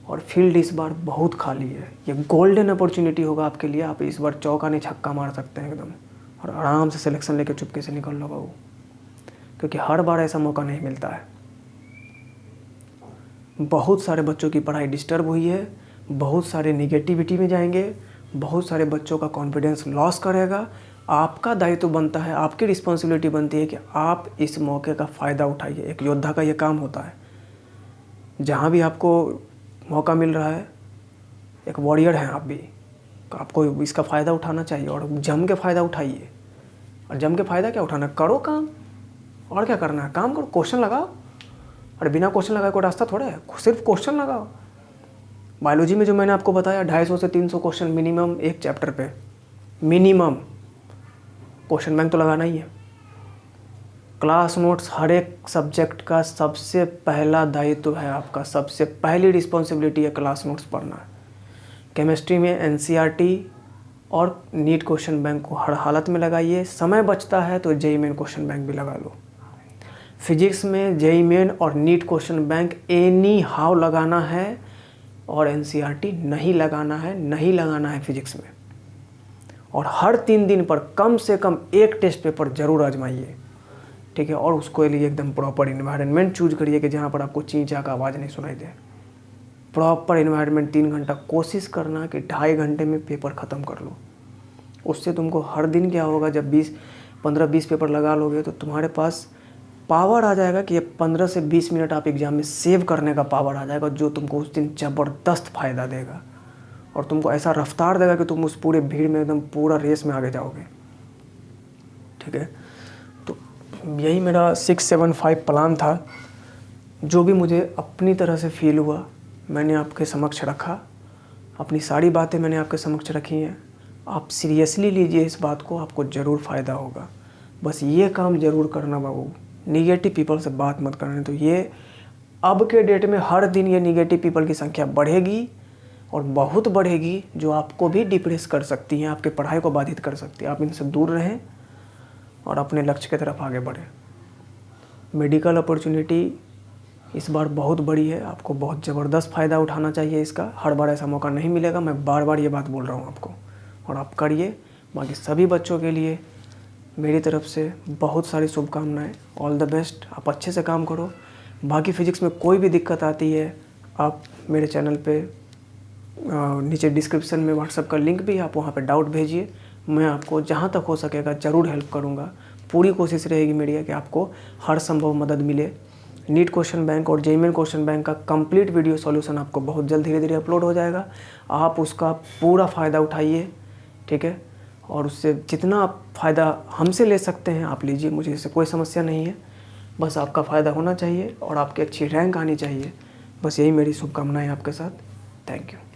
और फील्ड इस बार बहुत खाली है। ये गोल्डन अपॉर्चुनिटी होगा आपके लिए। आप इस बार चौका नहीं छक्का मार सकते हैं एकदम, और आराम से सिलेक्शन लेके चुपके से निकल लो बाबू, क्योंकि हर बार ऐसा मौका नहीं मिलता है। बहुत सारे बच्चों की पढ़ाई डिस्टर्ब हुई है, बहुत सारे निगेटिविटी में जाएंगे, बहुत सारे बच्चों का कॉन्फिडेंस लॉस करेगा। आपका दायित्व बनता है, आपकी रिस्पॉन्सिबिलिटी बनती है कि आप इस मौके का फ़ायदा उठाइए। एक योद्धा का ये काम होता है। जहाँ भी आपको मौका मिल रहा है, एक वॉरियर हैं आप भी, तो आपको इसका फ़ायदा उठाना चाहिए और जम के फ़ायदा उठाइए। और जम के फ़ायदा क्या उठाना, करो काम, और क्या करना है, काम करो, क्वेश्चन लगाओ। और बिना क्वेश्चन लगाए कोई रास्ता थोड़ा है, सिर्फ क्वेश्चन लगाओ। बायोलॉजी में जो मैंने आपको बताया 250 से 300 क्वेश्चन मिनिमम एक चैप्टर पे, मिनिमम। क्वेश्चन बैंक तो लगाना ही है। क्लास नोट्स हर एक सब्जेक्ट का सबसे पहला दायित्व है आपका, सबसे पहली रिस्पॉन्सिबिलिटी है क्लास नोट्स पढ़ना। केमिस्ट्री में NCERT और नीट क्वेश्चन बैंक को हर हालत में लगाइए। समय बचता है तो JEE मेन क्वेश्चन बैंक भी लगा लो। फिजिक्स में JEE मेन और NEET question bank anyhow लगाना है, और NCERT नहीं लगाना है, नहीं लगाना है फिजिक्स में। और हर 3 दिन पर कम से कम एक टेस्ट पेपर जरूर आजमाइए, ठीक है। और उसके लिए एकदम प्रॉपर इन्वायरमेंट चूज करिए कि जहाँ पर आपको चींचा का आवाज़ नहीं सुनाई दे। प्रॉपर इन्वायरमेंट, 3 घंटा कोशिश करना कि 2.5 घंटे में पेपर ख़त्म कर लो। उससे तुमको हर दिन क्या होगा, जब 15-20 पेपर लगा लोगे तो तुम्हारे पास पावर आ जाएगा कि ये 15 से 20 मिनट आप एग्ज़ाम में सेव करने का पावर आ जाएगा, जो तुमको उस दिन ज़बरदस्त फ़ायदा देगा और तुमको ऐसा रफ्तार देगा कि तुम उस पूरे भीड़ में एकदम पूरा रेस में आगे जाओगे, ठीक है। तो यही मेरा 675 प्लान था। जो भी मुझे अपनी तरह से फील हुआ मैंने आपके समक्ष रखा। अपनी सारी बातें मैंने आपके समक्ष रखी हैं। आप सीरियसली लीजिए इस बात को, आपको ज़रूर फ़ायदा होगा। बस ये काम ज़रूर करना बाबू, निगेटिव पीपल से बात मत करना। तो ये अब के डेट में हर दिन ये निगेटिव पीपल की संख्या बढ़ेगी और बहुत बढ़ेगी, जो आपको भी डिप्रेस कर सकती हैं, आपके पढ़ाई को बाधित कर सकती है। आप इनसे दूर रहें और अपने लक्ष्य की तरफ आगे बढ़ें। मेडिकल अपॉर्चुनिटी इस बार बहुत बड़ी है, आपको बहुत ज़बरदस्त फ़ायदा उठाना चाहिए इसका। हर बार ऐसा मौका नहीं मिलेगा, मैं बार बार ये बात बोल रहा हूँ आपको, और आप करिए। बाकी सभी बच्चों के लिए मेरी तरफ से बहुत सारी शुभकामनाएं। ऑल द बेस्ट, आप अच्छे से काम करो। बाकी फिजिक्स में कोई भी दिक्कत आती है, आप मेरे चैनल पे नीचे डिस्क्रिप्शन में व्हाट्सएप का लिंक भी है, आप वहाँ पे डाउट भेजिए। मैं आपको जहाँ तक हो सकेगा ज़रूर हेल्प करूँगा। पूरी कोशिश रहेगी मेरी कि आपको हर संभव मदद मिले। नीट क्वेश्चन बैंक और जेईई मेन क्वेश्चन बैंक का कंप्लीट वीडियो सॉल्यूशन आपको बहुत जल्द धीरे धीरे अपलोड हो जाएगा। आप उसका पूरा फ़ायदा उठाइए, ठीक है। और उससे जितना आप फ़ायदा हमसे ले सकते हैं आप लीजिए, मुझे इससे कोई समस्या नहीं है। बस आपका फ़ायदा होना चाहिए और आपकी अच्छी रैंक आनी चाहिए। बस यही मेरी शुभकामनाएं आपके साथ। Thank you.